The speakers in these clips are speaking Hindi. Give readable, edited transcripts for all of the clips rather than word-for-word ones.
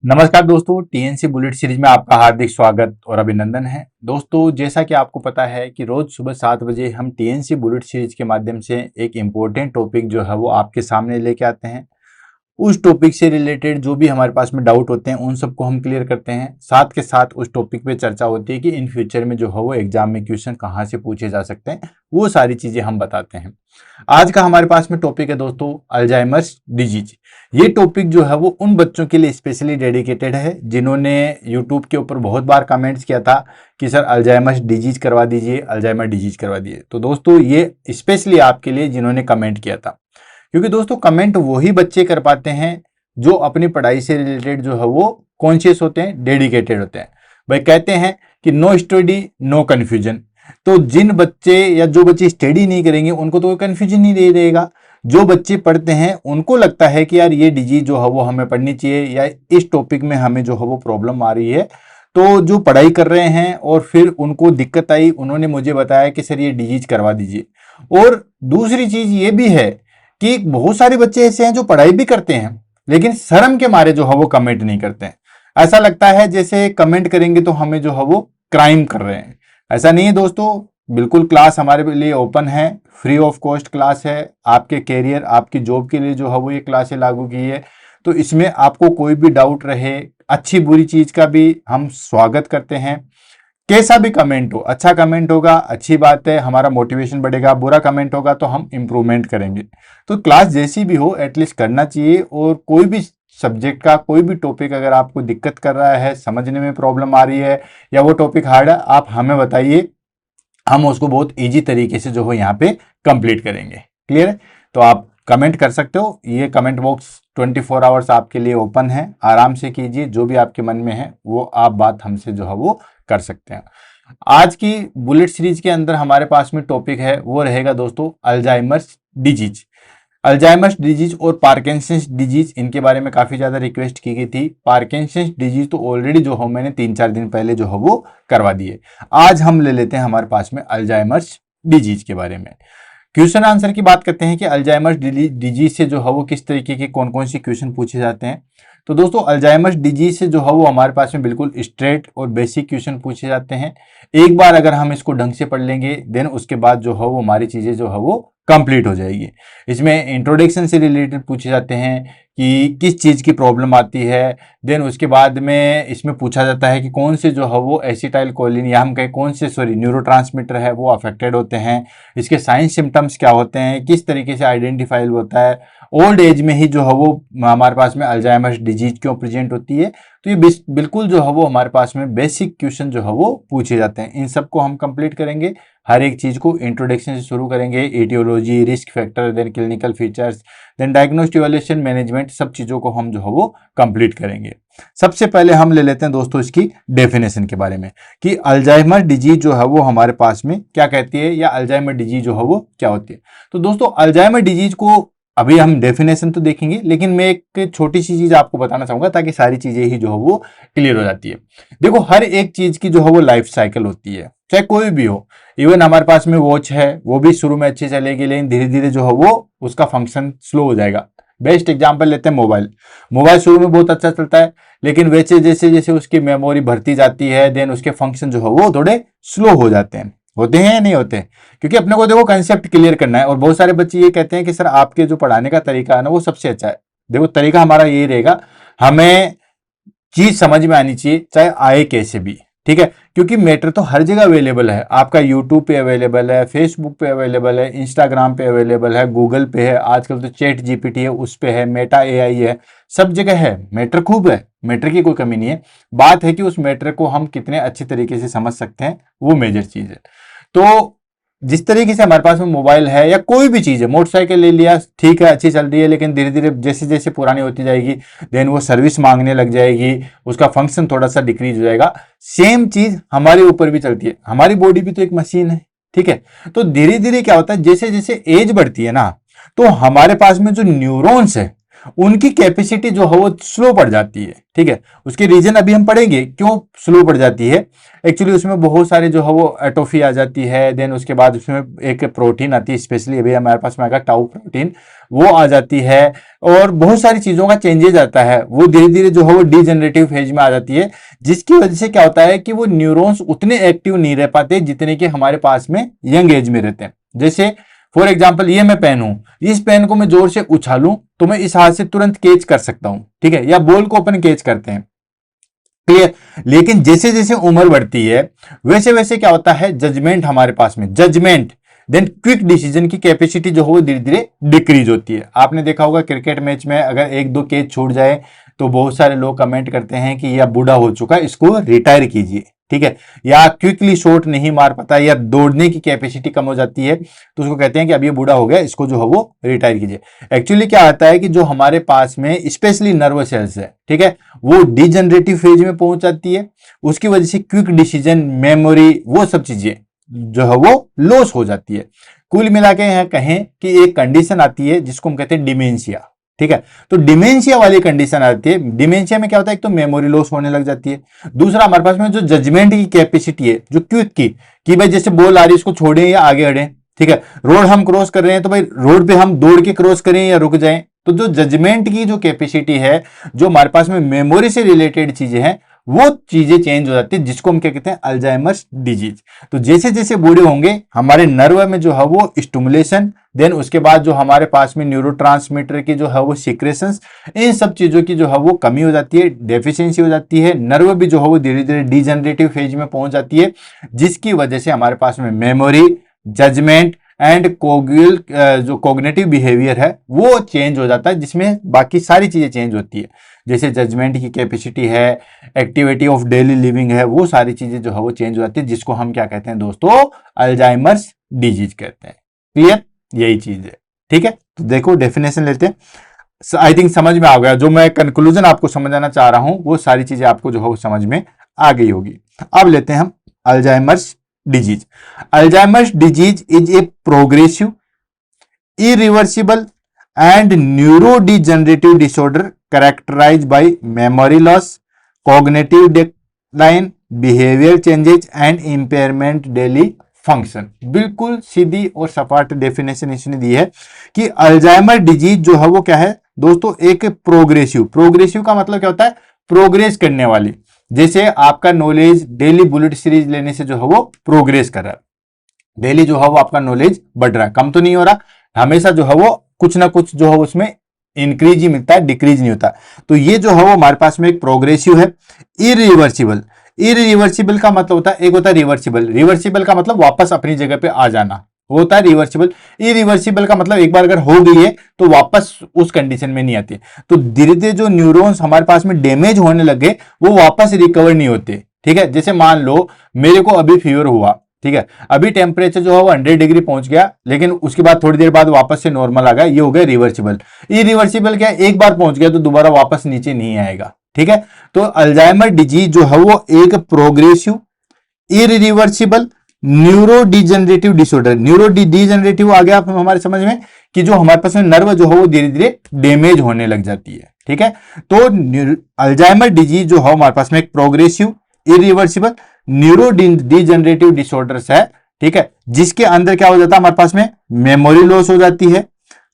नमस्कार दोस्तों, टीएनसी बुलेट सीरीज में आपका हार्दिक स्वागत और अभिनंदन है। दोस्तों, जैसा कि आपको पता है कि रोज सुबह 7 बजे हम टीएनसी बुलेट सीरीज के माध्यम से एक इम्पोर्टेंट टॉपिक जो है वो आपके सामने लेके आते हैं। उस टॉपिक से रिलेटेड जो भी हमारे पास में डाउट होते हैं उन सबको हम क्लियर करते हैं। साथ के साथ उस टॉपिक पे चर्चा होती है कि इन फ्यूचर में जो है वो एग्जाम में क्वेश्चन कहाँ से पूछे जा सकते हैं, वो सारी चीजें हम बताते हैं। आज का हमारे पास में टॉपिक है दोस्तों अल्जाइमर्स डिजीज। ये टॉपिक जो है वो उन बच्चों के लिए स्पेशली डेडिकेटेड है जिन्होंने यूट्यूब के ऊपर बहुत बार कमेंट्स किया था कि सर अल्जाइमर्स डिजीज करवा दीजिए, अल्जाइमर डिजीज करवा दीजिए। तो दोस्तों ये स्पेशली आपके लिए जिन्होंने कमेंट किया था, क्योंकि दोस्तों कमेंट वही बच्चे कर पाते हैं जो अपनी पढ़ाई से रिलेटेड जो है वो कॉन्शियस होते हैं, डेडिकेटेड होते हैं। भाई कहते हैं कि नो स्टडी नो कन्फ्यूजन। तो जिन बच्चे या जो बच्चे स्टडी नहीं करेंगे उनको तो कोई कन्फ्यूजन नहीं रहेगा। जो बच्चे पढ़ते हैं उनको लगता है कि यार ये डिजीज जो है वो हमें पढ़नी चाहिए या इस टॉपिक में हमें जो है वो प्रॉब्लम आ रही है, तो जो पढ़ाई कर रहे हैं और फिर उनको दिक्कत आई, उन्होंने मुझे बताया कि सर ये डिजीज करवा दीजिए। और दूसरी चीज ये भी है कि बहुत सारे बच्चे ऐसे हैं जो पढ़ाई भी करते हैं लेकिन शर्म के मारे जो है वो कमेंट नहीं करते हैं। ऐसा लगता है जैसे कमेंट करेंगे तो हमें जो है वो क्राइम कर रहे हैं। ऐसा नहीं है दोस्तों, बिल्कुल क्लास हमारे लिए ओपन है, फ्री ऑफ कॉस्ट क्लास है। आपके कैरियर, आपकी जॉब के लिए जो है वो ये क्लासें लागू की है। तो इसमें आपको कोई भी डाउट रहे, अच्छी बुरी चीज का भी हम स्वागत करते हैं। कैसा भी कमेंट हो, अच्छा कमेंट होगा अच्छी बात है, हमारा मोटिवेशन बढ़ेगा। बुरा कमेंट होगा तो हम इंप्रूवमेंट करेंगे। तो क्लास जैसी भी हो एटलीस्ट करना चाहिए। और कोई भी सब्जेक्ट का कोई भी टॉपिक अगर आपको दिक्कत कर रहा है, समझने में प्रॉब्लम आ रही है या वो टॉपिक हार्ड है, आप हमें बताइए, हम उसको बहुत इजी तरीके से जो हो यहाँ पे कंप्लीट करेंगे। क्लियर है? तो आप कमेंट कर सकते हो। ये कमेंट बॉक्स 24 आवर्स आपके लिए ओपन है, आराम से कीजिए। जो भी आपके मन में है वो आप बात हमसे जो है वो कर सकते हैं। आज की बुलेट सीरीज के अंदर हमारे पास में टॉपिक है वो रहेगा दोस्तों अल्जाइमर्स डिजीज। अल्जाइमर्स डिजीज और पार्किंसंस डिजीज, इनके बारे में काफी ज्यादा रिक्वेस्ट की गई थी। पार्किंसंस डिजीज तो ऑलरेडी जो है मैंने 3-4 दिन पहले जो है वो करवा दिए। आज हम ले लेते हैं हमारे पास में अल्जाइमर्स डिजीज के बारे में। क्वेश्चन आंसर की बात करते हैं कि अल्जाइमर्स डिजीज से जो है वो किस तरीके के कौन कौन सी क्वेश्चन पूछे जाते हैं। तो दोस्तों अल्जाइमर्स डिजीज से जो है वो हमारे पास में बिल्कुल स्ट्रेट और बेसिक क्वेश्चन पूछे जाते हैं। एक बार अगर हम इसको ढंग से पढ़ लेंगे देन उसके बाद जो है वो हमारी चीजें जो है वो कंप्लीट हो जाएगी। इसमें इंट्रोडक्शन से रिलेटेड पूछे जाते हैं कि किस चीज की प्रॉब्लम आती है। देन उसके बाद में इसमें पूछा जाता है कि कौन से जो है वो एसिटाइल कोलिन या हम कहें कौन से न्यूरोट्रांसमीटर है वो अफेक्टेड होते हैं। इसके साइन सिम्टम्स क्या होते हैं, किस तरीके से आइडेंटिफाइल होता है। ओल्ड एज में ही जो है वो हमारे पास में अल्जाइमर्स डिजीज क्यों प्रेजेंट होती है। तो ये बिल्कुल जो है वो हमारे पास में बेसिक क्वेश्चन जो है वो पूछे जाते हैं। इन सबको हम कंप्लीट करेंगे। हर एक चीज को इंट्रोडक्शन से शुरू करेंगे, aetiology, risk factor, then clinical features, then diagnostic evaluation, management, सब चीजों को हम जो है वो कंप्लीट करेंगे। सबसे पहले हम ले लेते हैं दोस्तों इसकी डेफिनेशन के बारे में कि अल्जाइमर डिजीज जो है वो हमारे पास में क्या कहती है या अल्जाइमर डिजीज जो है वो क्या होती है। तो दोस्तों अल्जाइमर डिजीज को अभी हम डेफिनेशन तो देखेंगे, लेकिन मैं एक छोटी सी चीज आपको बताना चाहूंगा ताकि सारी चीजें ही जो है वो क्लियर हो जाती है। देखो हर एक चीज की जो है वो लाइफ साइकिल होती है, चाहे कोई भी हो। इवन हमारे पास में वॉच है, वो भी शुरू में अच्छी चलेगी लेकिन धीरे धीरे जो है वो उसका फंक्शन स्लो हो जाएगा। बेस्ट एग्जांपल लेते हैं मोबाइल। मोबाइल शुरू में बहुत अच्छा चलता है लेकिन वैसे जैसे जैसे उसकी मेमोरी भरती जाती है देन उसके फंक्शन जो है वो थोड़े स्लो हो जाते हैं। होते हैं या नहीं होते? क्योंकि अपने को देखो कंसेप्ट क्लियर करना है। और बहुत सारे बच्चे ये कहते हैं कि सर आपके जो पढ़ाने का तरीका है ना वो सबसे अच्छा है। देखो तरीका हमारा यही रहेगा, हमें चीज समझ में आनी चाहिए चाहे आए कैसे भी, ठीक है। क्योंकि मैटर तो हर जगह अवेलेबल है, आपका यूट्यूब पे अवेलेबल है, फेसबुक पे अवेलेबल है, इंस्टाग्राम पे अवेलेबल है, गूगल पे है, आजकल तो चैट जीपीटी है उस पे है, मेटा एआई है, सब जगह है। मैटर खूब है, मैटर की कोई कमी नहीं है। बात है कि उस मैटर को हम कितने अच्छे तरीके से समझ सकते हैं, वो मेजर चीज है। तो जिस तरीके से हमारे पास में मोबाइल है या कोई भी चीज है, मोटरसाइकिल ले लिया, ठीक है अच्छी चल रही है लेकिन धीरे धीरे जैसे जैसे पुरानी होती जाएगी देन वो सर्विस मांगने लग जाएगी, उसका फंक्शन थोड़ा सा डिक्रीज हो जाएगा। सेम चीज हमारे ऊपर भी चलती है, हमारी बॉडी भी तो एक मशीन है, ठीक है। तो धीरे धीरे क्या होता है जैसे जैसे एज बढ़ती है ना, तो हमारे पास में जो न्यूरॉन्स है उनकी कैपेसिटी जो है वो स्लो पड़ जाती है। ठीक है, उसके रीजन अभी हम पढ़ेंगे क्यों स्लो पड़ जाती है। एक्चुअली उसमें बहुत सारे जो है वो एटोफी आ जाती है, देन उसके बाद उसमें एक प्रोटीन आती है, स्पेशली अभी हमारे पास में आएगा टाउ प्रोटीन, वो आ जाती है, और बहुत सारी चीजों का चेंजेज आता है, वो धीरे धीरे जो है वो डीजनरेटिव फेज में आ जाती है, जिसकी वजह से क्या होता है कि वो न्यूरॉन्स उतने एक्टिव नहीं रह पाते जितने कि हमारे पास में यंग एज में रहते हैं। जैसे फॉर एग्जाम्पल ये मैं पेन हूं, इस पेन को मैं जोर से उछालूं तो मैं इस हाथ से तुरंत कैच कर सकता हूं, ठीक है, या बॉल को अपन कैच करते हैं, क्लियर। लेकिन जैसे जैसे उम्र बढ़ती है वैसे वैसे क्या होता है, जजमेंट हमारे पास में, जजमेंट देन क्विक डिसीजन की कैपेसिटी जो है वो धीरे धीरे डिक्रीज होती है। आपने देखा होगा क्रिकेट मैच में अगर एक दो कैच छूट जाए तो बहुत सारे लोग कमेंट करते हैं कि यह बूढ़ा हो चुका है, इसको रिटायर कीजिए, ठीक है, या क्विकली शॉट नहीं मार पाता, या दौड़ने की कैपेसिटी कम हो जाती है तो उसको कहते हैं कि अब ये बूढ़ा हो गया, इसको जो है वो रिटायर कीजिए। एक्चुअली क्या आता है कि जो हमारे पास में स्पेशली नर्वस सेल्स है, ठीक है, वो डिजनरेटिव फेज में पहुंच जाती है, उसकी वजह से क्विक डिसीजन, मेमोरी, वो सब चीजें जो है वो लॉस हो जाती है। कुल मिला के यहाँ कहें कि एक कंडीशन आती है जिसको हम कहते हैं डिमेंशिया, ठीक है। तो डिमेंशिया वाली कंडीशन आती है, डिमेंशिया में क्या होता है, एक तो मेमोरी लॉस होने लग जाती है, दूसरा हमारे पास में जो जजमेंट की कैपेसिटी है, जो क्विक की, कि भाई जैसे बॉल आ रही है इसको छोड़ें या आगे बढ़ें, ठीक है, रोड हम क्रॉस कर रहे हैं तो भाई रोड पे हम दौड़ के क्रॉस करें या रुक जाएं, तो जो जजमेंट की जो कैपेसिटी है, जो हमारे पास में मेमोरी से रिलेटेड चीजें हैं, वो चीजें चेंज हो जाती है, जिसको हम क्या कहते हैं, अल्जाइमर्स डिजीज। तो जैसे जैसे बूढ़े होंगे हमारे नर्व में जो है वो स्टिमुलेशन, देन उसके बाद जो हमारे पास में न्यूरोट्रांसमीटर की जो है वो सीक्रेशंस, इन सब चीजों की जो है वो कमी हो जाती है, डेफिशिएंसी हो जाती है, नर्व भी जो है वो धीरे धीरे डिजनरेटिव फेज में पहुंच जाती है, जिसकी वजह से हमारे पास में मेमोरी, जजमेंट एंड कोग्यूल जो कॉग्निटिव बिहेवियर है वो चेंज हो जाता है, जिसमें बाकी सारी चीजें चेंज होती है, जैसे जजमेंट की कैपेसिटी है, एक्टिविटी ऑफ डेली लिविंग है, वो सारी चीजें जो है वो चेंज हो जाती है, जिसको हम क्या कहते हैं दोस्तों, अल्जाइमर्स डिजीज कहते हैं। क्लियर, यही चीज है, ठीक है। तो देखो डेफिनेशन लेते हैं, आई थिंक समझ में आ गया, जो मैं कंक्लूजन आपको समझाना चाह रहा हूं वो सारी चीजें आपको जो है वो समझ में आ गई होगी। अब लेते हैं हम Alzheimer's disease. Alzheimer's disease is a progressive, irreversible and neurodegenerative disorder characterized by memory loss, cognitive decline, behavior changes and impairment daily function. बिल्कुल सीधी और सपाट डेफिनेशन इसने दी है कि अल्जाइमर डिजीज जो है वो क्या है दोस्तों, एक प्रोग्रेसिव, प्रोग्रेसिव का मतलब क्या होता है, प्रोग्रेस करने वाली, जैसे आपका नॉलेज डेली बुलेट सीरीज लेने से जो है वो प्रोग्रेस कर रहा है, डेली जो है वो आपका नॉलेज बढ़ रहा है, कम तो नहीं हो रहा, हमेशा जो है वो कुछ ना कुछ जो है उसमें इंक्रीज ही मिलता है, डिक्रीज नहीं होता। तो ये जो है वो हमारे पास में एक प्रोग्रेसिव है। इरिवर्सिबल, इरिवर्सिबल का मतलब होता है, एक होता है रिवर्सिबल, रिवर्सिबल का मतलब वापस अपनी जगह पे आ जाना, वो होता है रिवर्सिबल। इरिवर्सिबल का मतलब एक बार अगर हो गई है तो वापस उस कंडीशन में नहीं आती। तो धीरे धीरे जो न्यूरॉन्स हमारे पास में डैमेज होने लगे वो वापस रिकवर नहीं होते, ठीक है। जैसे मान लो मेरे को अभी फीवर हुआ, ठीक है, अभी टेम्परेचर जो है वो 100 डिग्री पहुंच गया, लेकिन उसके बाद थोड़ी देर बाद वापस से नॉर्मल आ गया, ये हो गया रिवर्सिबल। इरिवर्सिबल क्या है, एक बार पहुंच गया तो दोबारा वापस नीचे नहीं आएगा, ठीक है। तो अल्जाइमर डिजीज जो है वो एक progressive, irreversible, neuro degenerative disorder. Neuro degenerative आ गया हमारे समझ में कि जो हमारे पास में नर्व जो है वो धीरे धीरे डैमेज होने लग जाती है, ठीक है। तो अल्जाइमर डिजीज जो है हमारे पास में एक progressive, irreversible, neuro degenerative disorders है, ठीक है, जिसके अंदर क्या हो जाता है, हमारे पास में मेमोरी लॉस हो जाती है,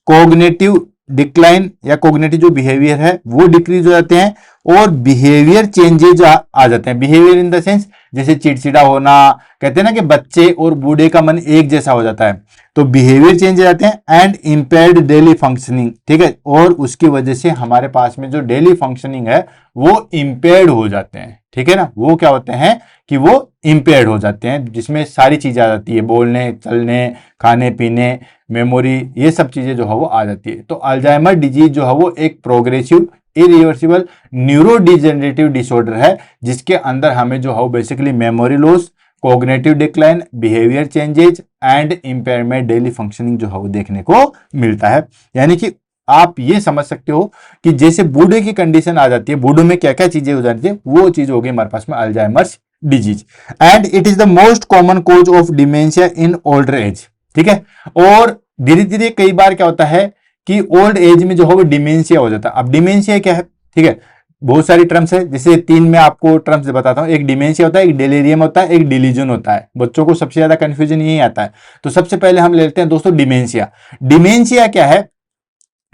कोग्निटिव डिक्लाइन या कोग्निटिव जो बिहेवियर है वो डिक्रीज हो जाते हैं, और बिहेवियर चेंजेज आ जाते हैं। बिहेवियर इन द सेंस जैसे चिड़चिड़ा होना, कहते हैं ना कि बच्चे और बूढ़े का मन एक जैसा हो जाता है, तो बिहेवियर चेंज हो जाते हैं, एंड इंपेयर्ड डेली फंक्शनिंग, ठीक है, और उसकी वजह से हमारे पास में जो डेली फंक्शनिंग है वो इंपेयर्ड हो जाते हैं, ठीक है ना। वो क्या होते हैं कि वो इंपेयर्ड हो जाते हैं, जिसमें सारी चीजें आ जाती है, बोलने, चलने, खाने पीने, मेमोरी, ये सब चीजें जो है वो आ जाती है। तो अल्जाइमर डिजीज जो है वो एक progressive, irreversible, neuro degenerative disorder है, जिसके अंदर हमें जो है basically memory loss, cognitive decline, behaviour changes and impairment daily functioning जो है वो देखने को मिलता है। यानी कि आप ये समझ सकते हो कि जैसे बूढ़े की कंडीशन आ जाती है, बूढ़ों में क्या क्या चीजें हो जाती है, वो चीज हो गई हमारे पास में Alzheimer's disease, and it is the most common cause of dementia in older age, ठीक है। और धीरे धीरे कई बार क्या होता है कि ओल्ड एज में जो है वो डिमेंशिया हो जाता है। अब डिमेंशिया क्या है, ठीक है, बहुत सारी टर्म्स है, जैसे 3 में आपको टर्म्स बताता हूं। एक डिमेंशिया होता है, एक डेलीरियम होता है, एक डिलीजन होता है। बच्चों को सबसे ज्यादा कंफ्यूजन यही आता है। तो सबसे पहले हम लेते हैं दोस्तों डिमेंशिया। डिमेंशिया क्या है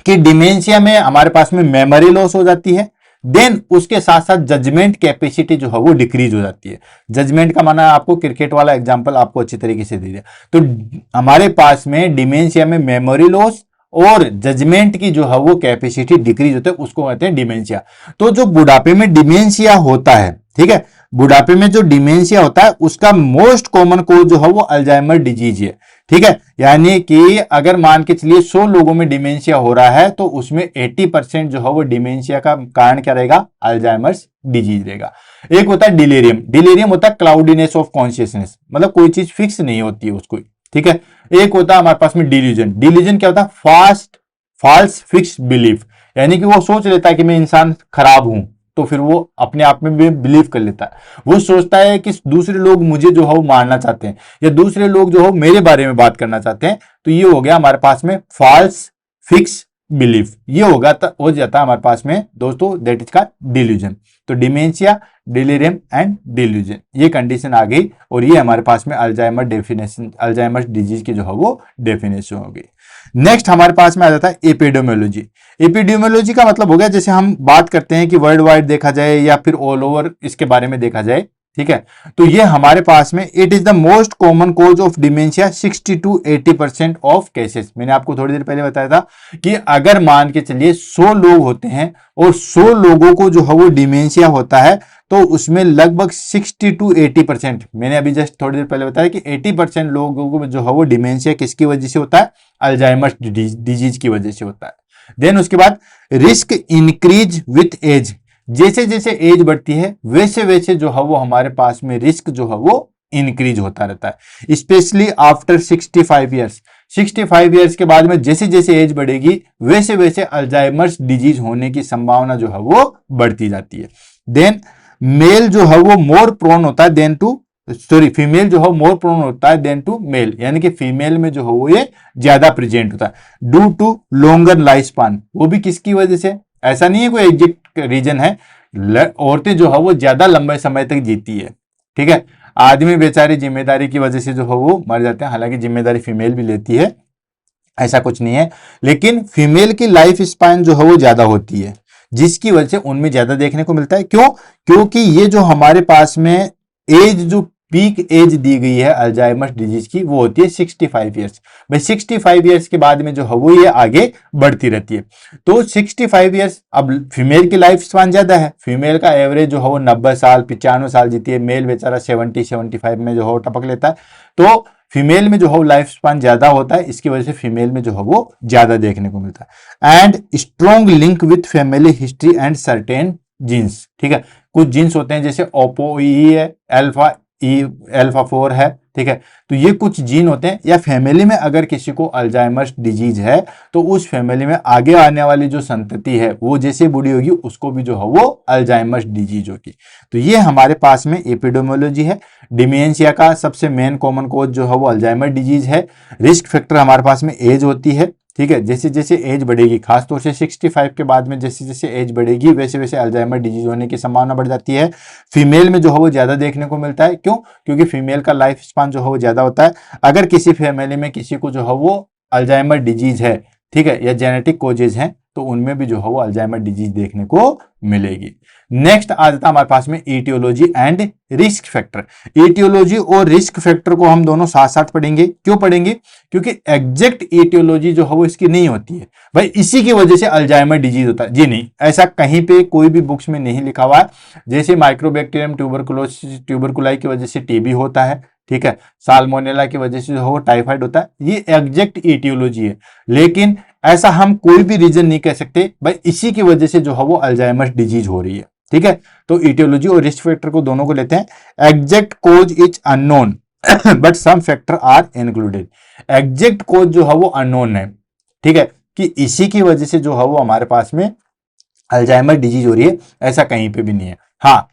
कि डिमेंशिया में हमारे पास में मेमोरी लॉस हो जाती है, देन उसके साथ साथ जजमेंट कैपेसिटी जो है वो डिक्रीज हो जाती है। जजमेंट का माना आपको क्रिकेट वाला एग्जांपल आपको अच्छी तरीके से दे दिया। तो हमारे पास में डिमेंशिया में मेमोरी लॉस और जजमेंट की जो है वो कैपेसिटी डिक्रीज होती है, उसको कहते हैं डिमेंशिया। तो जो बुढ़ापे में डिमेंशिया होता है, ठीक है, बुढ़ापे में जो डिमेंशिया होता है उसका मोस्ट कॉमन कोज जो है वो अल्जाइमर डिजीज है, ठीक है। यानी कि अगर मान के चलिए 100 लोगों में डिमेंशिया हो रहा है तो उसमें 80% जो है वो डिमेंशिया का कारण क्या रहेगा, अल्जाइमर्स डिजीज रहेगा। एक होता है डिलीरियम। डिलीरियम होता है क्लाउडीनेस ऑफ कॉन्शियसनेस, मतलब कोई चीज फिक्स नहीं होती है उसको, ठीक है। एक होता है हमारे पास में डिल्यूजन। डिल्यूजन क्या होता है, फॉल्स फिक्स बिलीफ, यानी कि वो सोच लेता है कि मैं इंसान खराब हूं, तो फिर वो अपने आप में भी बिलीव कर लेता है। वो सोचता है कि दूसरे लोग मुझे जो है वो मारना चाहते हैं, या दूसरे लोग जो है मेरे बारे में बात करना चाहते हैं। तो ये हो गया हमारे पास में फॉल्स फिक्स बिलीफ, ये होगा हो जाता है हमारे पास में दोस्तों, दैट इज का डिल्यूजन। तो डिमेंशिया, डिलीरियम एंड डिल्यूजन, ये कंडीशन आ गई, और ये हमारे पास में अल्जाइमर डेफिनेशन, अल्जाइमर डिजीज की जो है वो डेफिनेशन हो गई। नेक्स्ट हमारे पास में आ जाता है एपिडेमियोलॉजी। एपिडेमियोलॉजी का मतलब हो गया, जैसे हम बात करते हैं कि वर्ल्ड वाइड देखा जाए या फिर ऑल ओवर इसके बारे में देखा जाए, ठीक है। तो ये हमारे पास में it is the most common cause of dementia 60 to 80% of cases. मैंने आपको थोड़ी देर पहले बताया था कि अगर मान के चलिए 100 लोग होते हैं और 100 लोगों को जो है वो डिमेंशिया होता है, तो उसमें लगभग 60 to 80%, मैंने अभी जस्ट थोड़ी देर पहले बताया कि 80% लोगों को जो है वो डिमेंशिया किसकी वजह से होता है, अल्जाइमर डिजीज की वजह से होता है। देन उसके बाद रिस्क इंक्रीज विथ एज, जैसे जैसे एज बढ़ती है वैसे वैसे जो है वो हमारे पास में रिस्क जो है वो इंक्रीज होता रहता है, स्पेशली आफ्टर 65 ईयर्स। 65 ईयर्स के बाद में जैसे जैसे एज बढ़ेगी वैसे वैसे अल्जाइमर्स डिजीज होने की संभावना जो है वो बढ़ती जाती है। देन मेल जो है वो मोर प्रोन होता है देन टू, सॉरी, फीमेल जो है मोर प्रोन होता है देन टू मेल, यानी कि फीमेल में जो है वो ये ज्यादा प्रेजेंट होता है। Due to longer life span, वो भी किसकी वजह से, ऐसा नहीं है कोई एग्जैक्ट रीजन है, औरतें जो है वो ज्यादा लंबे समय तक जीती है, ठीक है। आदमी बेचारे जिम्मेदारी की वजह से जो है वो मर जाते हैं, हालांकि जिम्मेदारी फीमेल भी लेती है, ऐसा कुछ नहीं है, लेकिन फीमेल की लाइफ स्पैन जो है वो ज्यादा होती है, जिसकी वजह से उनमें ज्यादा देखने को मिलता है। क्यों? क्योंकि ये जो हमारे पास में एज, जो पीक एज दी गई है अल्जाइमर डिजीज की, वो होती है 65 ईयर्स। भाई 65 ईयर्स के बाद में जो है वो ये आगे बढ़ती रहती है। तो 65 ईयर्स, अब फीमेल की लाइफ स्पैन ज्यादा है, फीमेल का एवरेज जो है वो 90 साल 95 साल जीती है, मेल बेचारा 70-75 में जो है वो टपक लेता है। तो फीमेल में जो है लाइफ स्पैन ज्यादा होता है, इसकी वजह से फीमेल में जो है वो ज्यादा देखने को मिलता है। And strong link with family history and certain jeans, ठीक है। कुछ जीन्स होते हैं जैसे ओपो ई है, अल्फा ई, अल्फा 4 है, ठीक है। तो ये कुछ जीन होते हैं, या फैमिली में अगर किसी को अल्जाइमर्स डिजीज है तो उस फैमिली में आगे आने वाली जो संतति है वो जैसे बूढ़ी होगी उसको भी जो है वो अल्जाइमर्स डिजीज होगी। तो ये हमारे पास में एपिडेमियोलॉजी है। डिमेंशिया का सबसे मेन कॉमन कॉज जो है वो अल्जाइमर डिजीज है। रिस्क फैक्टर हमारे पास में एज होती है, ठीक है। जैसे जैसे एज बढ़ेगी, खासतौर से 65 के बाद में जैसे जैसे एज बढ़ेगी वैसे वैसे अल्जाइमर डिजीज होने की संभावना बढ़ जाती है। फीमेल में जो है वो ज्यादा देखने को मिलता है। क्यों? क्योंकि फीमेल का लाइफ स्पान जो है वो ज्यादा होता है। अगर किसी फैमिली में किसी को जो है वो अल्जाइमर डिजीज है, ठीक है, या जेनेटिक कोजेज हैं, तो उनमें भी जो है वो अल्जाइमर डिजीज देखने को मिलेगी। नेक्स्ट आ जाता है हमारे पास में aetiology and risk factor. Aetiology और रिस्क फैक्टर को हम दोनों साथ साथ पढ़ेंगे। क्यों पढ़ेंगे? क्योंकि एग्जैक्ट ईटियोलॉजी जो है वो इसकी नहीं होती है, भाई इसी की वजह से अल्जाइमर डिजीज होता है, जी नहीं, ऐसा कहीं पे कोई भी बुक्स में नहीं लिखा हुआ है। जैसे माइक्रोबैक्टीरियम ट्यूबरकुलाई की वजह से टीबी होता है, ठीक है, साल्मोनेला की वजह से जो है टाइफाइड होता है, ये एग्जैक्ट ईटियोलॉजी है। लेकिन ऐसा हम कोई भी रीजन नहीं कह सकते भाई इसी की वजह से जो है वो अल्जाइमर डिजीज हो रही है, ठीक है। तो ईटियोलॉजी और रिस्क फैक्टर को दोनों को लेते हैं। Exact cause is unknown but some factor are included. Exact cause जो है वो अननोन है, ठीक है, कि इसी की वजह से जो है वो हमारे पास में अल्जाइमर डिजीज हो रही है, ऐसा कहीं पे भी नहीं है। हाँ,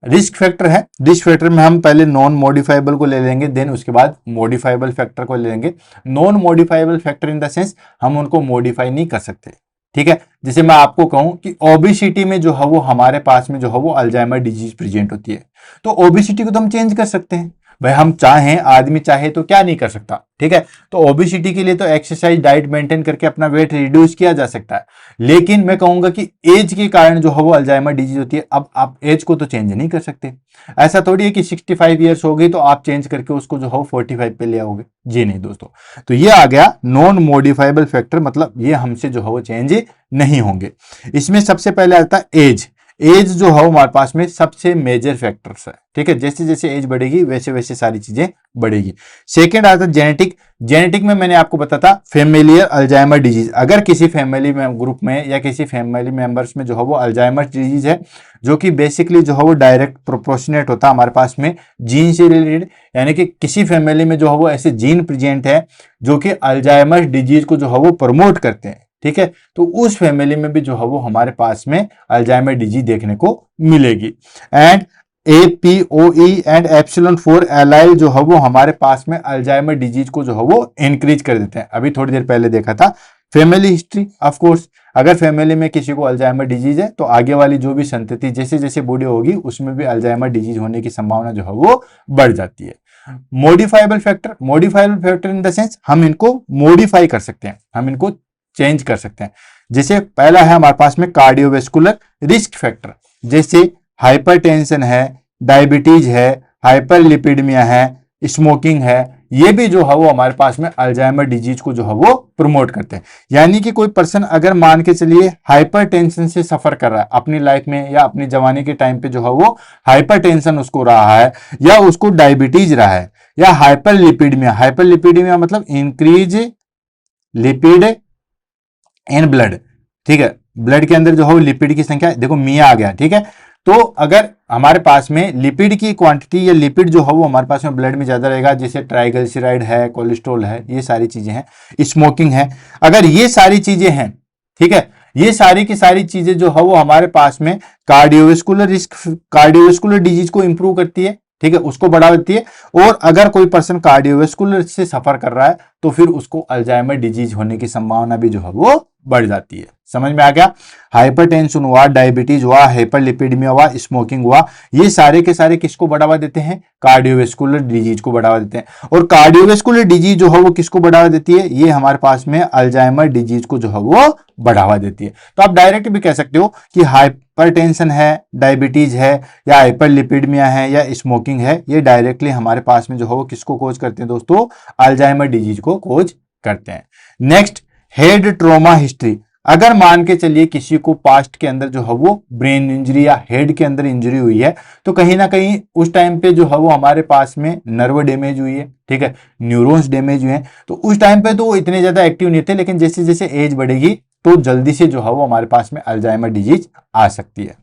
रिस्क फैक्टर है। रिस्क फैक्टर में हम पहले नॉन मॉडिफाइबल को ले लेंगे, देन उसके बाद मॉडिफाइबल फैक्टर को ले लेंगे। Non modifiable factor in the sense हम उनको मॉडिफाई नहीं कर सकते, ठीक है। जैसे मैं आपको कहूं कि ओबेसिटी में जो है वो हमारे पास में जो है वो अल्जाइमर डिजीज प्रेजेंट होती है, तो ओबेसिटी को तो हम चेंज कर सकते हैं भाई, हम चाहें, आदमी चाहे तो क्या नहीं कर सकता, ठीक है। तो ओबेसिटी के लिए तो एक्सरसाइज, डाइट मेंटेन करके अपना वेट रिड्यूस किया जा सकता है, लेकिन मैं कहूंगा कि एज के कारण जो है वो अल्जाइमर डिजीज होती है। अब आप एज को तो चेंज नहीं कर सकते, ऐसा थोड़ी है कि 65 ईयर्स हो गई तो आप चेंज करके उसको जो है 45 पे ले आओगे, जी नहीं दोस्तों। तो ये आ गया नॉन मॉडिफाइबल फैक्टर, मतलब ये हमसे जो है वो चेंज नहीं होंगे। इसमें सबसे पहले आता है एज। एज जो है हमारे पास में सबसे मेजर फैक्टर्स है, ठीक है। जैसे जैसे एज बढ़ेगी वैसे वैसे सारी चीजें बढ़ेगी। सेकेंड आता है जेनेटिक। जेनेटिक में मैंने आपको बताया था फेमिलियर अल्जाइमर डिजीज। अगर किसी फैमिली में, ग्रुप में या किसी फैमिली मेंबर्स में जो है वो अल्जाइमर डिजीज है, जो कि बेसिकली जो है वो डायरेक्ट प्रोपोर्शनेट होता है हमारे पास में जीन से रिलेटेड, यानी कि किसी फैमिली में जो है वो ऐसे जीन प्रेजेंट है जो कि अल्जाइमर डिजीज को जो है वो प्रमोट करते हैं, ठीक है। तो उस फैमिली में भी जो है वो हमारे पास में अल्जाइमर डिजीज देखने को मिलेगी। And APOE and epsilon 4 allyl जो है वो हमारे पास में अल्जाइमर डिजीज को जो है वो इंक्रीज कर देते हैं। अभी थोड़ी देर पहले देखा था फैमिली हिस्ट्री, ऑफ कोर्स अगर फैमिली में किसी को अल्जाइमर डिजीज है तो आगे वाली जो भी संतति जैसे जैसे बूढ़ी होगी उसमें भी अल्जाइमर डिजीज होने की संभावना जो है वो बढ़ जाती है। Modifiable factor. Modifiable factor in the sense हम इनको मॉडिफाई कर सकते हैं, हम इनको चेंज कर सकते हैं। जैसे पहला है हमारे पास में कार्डियोवेस्कुलर रिस्क फैक्टर, जैसे हाइपरटेंशन है, डायबिटीज है, हाइपरलिपिडमिया है, स्मोकिंग है, ये भी जो है वो हमारे पास में अल्जाइमर डिजीज को जो है वो प्रमोट करते हैं। यानी कि कोई पर्सन अगर मान के चलिए हाइपरटेंशन से सफर कर रहा है अपनी लाइफ में या अपनी जवानी के टाइम पे जो है वो हाइपरटेंशन उसको रहा है या उसको डायबिटीज रहा है या हाइपरलिपिडमिया। हाइपरलिपिडमिया मतलब इंक्रीज लिपिड इन ब्लड, ठीक है। ब्लड के अंदर जो है वो लिपिड की संख्या, देखो मिया आ गया, ठीक है। तो अगर हमारे पास में लिपिड की क्वांटिटी या लिपिड जो है वो हमारे पास में ब्लड में ज्यादा रहेगा, जैसे ट्राइग्लिसराइड है, कोलेस्ट्रॉल है, ये सारी चीजें हैं, स्मोकिंग है, अगर ये सारी चीजें हैं, ठीक है, ये सारी की सारी चीजें जो है वो हमारे पास में कार्डियोवेस्कुलर रिस्क, कार्डियोवेस्कुलर डिजीज को इंप्रूव करती है, ठीक है, उसको बढ़ावा देती है। और अगर कोई पर्सन कार्डियोवेस्कुलर से सफर कर रहा है तो फिर उसको अल्जाइमर डिजीज होने की संभावना भी जो है वो बढ़ जाती है। समझ में आ गया? हाइपरटेंशन हुआ, डायबिटीज हुआ, हाइपरलिपिडमिया हुआ, स्मोकिंग हुआ, ये सारे के सारे किसको बढ़ावा देते हैं? कार्डियोवेस्कुलर डिजीज को बढ़ावा देते हैं। और कार्डियोवेस्कुलर डिजीज जो है वो किसको बढ़ावा देती है? ये हमारे पास में अल्जाइमर डिजीज को जो है वो बढ़ावा देती है। तो आप डायरेक्ट भी कह सकते हो कि हाइपरटेंशन है, डायबिटीज है या हाइपरलिपिडमिया है या स्मोकिंग है, ये डायरेक्टली हमारे पास में जो है वो किसको कोज करते हैं दोस्तों? अल्जाइमर डिजीज को कोज करते हैं। Next, head trauma history. अगर मान के चलिए किसी को पास्ट के अंदर जो है वो ब्रेन इंजरी या हेड के अंदर इंजरी हुई है, तो कहीं ना कहीं उस टाइम पे जो है वो हमारे पास में नर्व डैमेज हुई है, ठीक है, न्यूरॉन्स डैमेज हुए हैं, तो उस टाइम पे तो वो इतने ज्यादा एक्टिव नहीं थे, लेकिन जैसे जैसे एज बढ़ेगी तो जल्दी से जो है वो हमारे पास में अल्जाइमर डिजीज आ सकती है।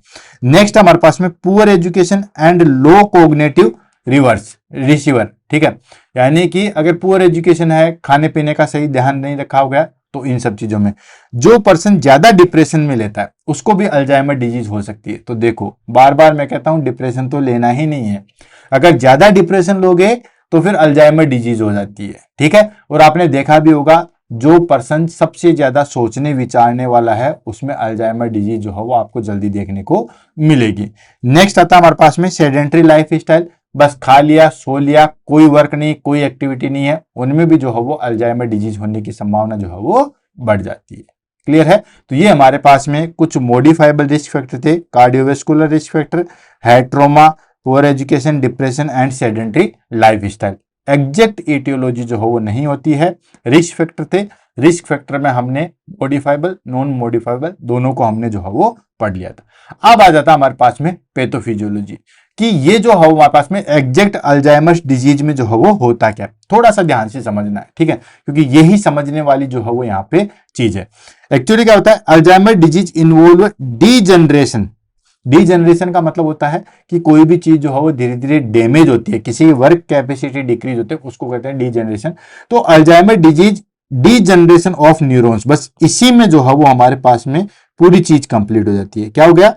नेक्स्ट हमारे पास में poor education and low cognitive receiver, ठीक है, यानी कि अगर पुअर एजुकेशन है, खाने पीने का सही ध्यान नहीं रखा हो गया, तो इन सब चीजों में जो पर्सन ज्यादा डिप्रेशन में लेता है उसको भी अल्जाइमर डिजीज हो सकती है। तो देखो, बार बार मैं कहता हूं डिप्रेशन तो लेना ही नहीं है, अगर ज्यादा डिप्रेशन लोगे तो फिर अल्जाइमर डिजीज हो जाती है, ठीक है। और आपने देखा भी होगा जो पर्सन सबसे ज्यादा सोचने विचारने वाला है उसमें अल्जाइमर डिजीज जो है वो आपको जल्दी देखने को मिलेगी। नेक्स्ट आता है हमारे पास में सेडेंटरी लाइफ स्टाइल, बस खा लिया, सो लिया, कोई वर्क नहीं, कोई एक्टिविटी नहीं है, उनमें भी जो है वो अल्जाइमर डिजीज होने की संभावना जो है वो बढ़ जाती है। क्लियर है? तो ये हमारे पास में कुछ मॉडिफाइबल रिस्क फैक्टर थे। Cardiovascular risk factor, head trauma, poor education, depression and sedentary life style. Exact aetiology जो है वो नहीं होती है, रिस्क फैक्टर थे। रिस्क फैक्टर में हमने मॉडिफाइबल, नॉन मॉडिफाइबल दोनों को हमने जो है वो पढ़ लिया था। अब आ जाता हमारे पास में पैथोफिजियोलॉजी, कि ये जो है हमारे पास में एग्जैक्ट अल्जाइमर्स डिजीज में जो है वो होता क्या है, थोड़ा सा ध्यान से समझना है, ठीक है, क्योंकि यही समझने वाली जो है वो यहाँ पे चीज है। एक्चुअली क्या होता है? Alzheimer disease involve degeneration. Degeneration का मतलब होता है कि कोई भी चीज जो है वो धीरे धीरे डैमेज होती है, किसी की वर्क कैपेसिटी डिक्रीज होती है, उसको कहते हैं डीजनरेशन। तो Alzheimer disease degeneration of neurons, बस इसी में जो है वो हमारे पास में पूरी चीज कंप्लीट हो जाती है। क्या हो गया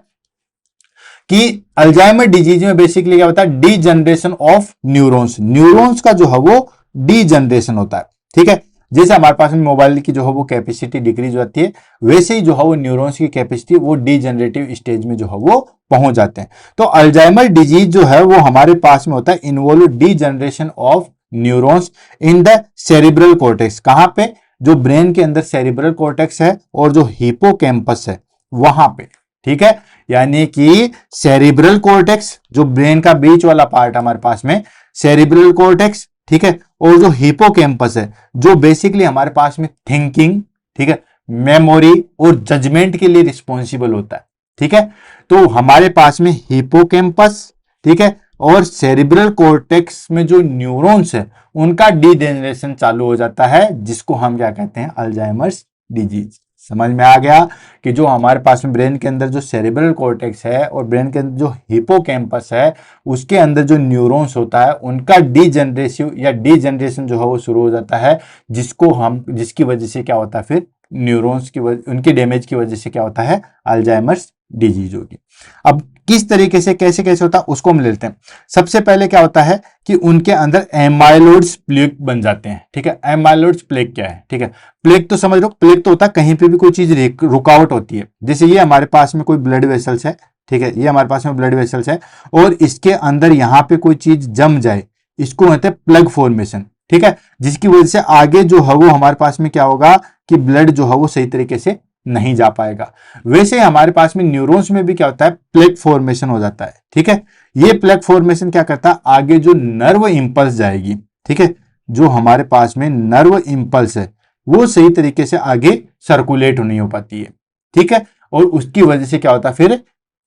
कि अल्जाइमर डिजीज में बेसिकली क्या होता है, डीजनरेशन ऑफ न्यूरॉन्स, न्यूरॉन्स का जो है वो डीजनरेशन होता है। ठीक है, जैसे हमारे पास में मोबाइल की जो है वो कैपेसिटी डिक्रीज होती है, वैसे ही जो है वो न्यूरॉन्स की कैपेसिटी वो डीजनरेटिव स्टेज में जो है वो पहुंच जाते हैं। तो अल्जाइमर डिजीज जो है वो हमारे पास में होता है involve degeneration of neurons in the cerebral cortex. कहां पे, जो ब्रेन के अंदर सेरिब्रल कॉर्टेक्स है और जो हिपोकैम्पस है वहां पे। ठीक है, यानी कि सेरिब्रल कॉर्टेक्स जो ब्रेन का बीच वाला पार्ट हमारे पास में, सेरिब्रल कॉर्टेक्स, ठीक है, और जो हिपोकैम्पस है जो बेसिकली हमारे पास में थिंकिंग, ठीक है, मेमोरी और जजमेंट के लिए रिस्पॉन्सिबल होता है। ठीक है, तो हमारे पास में हिपोकैम्पस, ठीक है, और सेरिब्रल कॉर्टेक्स में जो न्यूरॉन्स है उनका डीजेनरेशन चालू हो जाता है, जिसको हम क्या कहते हैं, अल्जाइमर्स डिजीज। समझ में आ गया कि जो हमारे पास में ब्रेन के अंदर जो सेरिब्रल कॉर्टेक्स है और ब्रेन के अंदर जो हिपोकैम्पस है उसके अंदर जो न्यूरॉन्स होता है उनका डीजनरेसिव या डीजनरेशन जो है वो शुरू हो जाता है, जिसकी वजह से क्या होता है, फिर न्यूरॉन्स की उनके डैमेज की वजह से क्या होता है, अल्जाइमर्स डिजीज होगी। अब किस तरीके से कैसे कैसे होता है उसको हम लेते हैं। सबसे पहले क्या होता है कि उनके अंदर एमाइलोइड्स प्लेक बन जाते हैं। ठीक है, एमाइलोइड्स प्लेक क्या है, ठीक है, प्लेक तो समझ लो, प्लेक तो होता है कहीं पे भी कोई चीज रुकावट होती है। जैसे ये हमारे पास में कोई ब्लड वेसल्स है, ठीक है, ये हमारे पास में ब्लड वेसल्स है और इसके अंदर यहां पे कोई चीज जम जाए, इसको कहते हैं प्लग फॉर्मेशन। ठीक है, जिसकी वजह से आगे जो है वो हमारे पास में क्या होगा कि ब्लड जो है वो सही तरीके से नहीं जा पाएगा। वैसे हमारे पास में न्यूरॉन्स में भी क्या होता है, प्लेक फॉर्मेशन हो जाता है। ठीक है, ये प्लेक फॉर्मेशन क्या करता है, आगे जो नर्व इंपल्स जाएगी, ठीक है, जो हमारे पास में नर्व इंपल्स है वो सही तरीके से आगे सर्कुलेट नहीं हो पाती है। ठीक है, और उसकी वजह से क्या होता है, फिर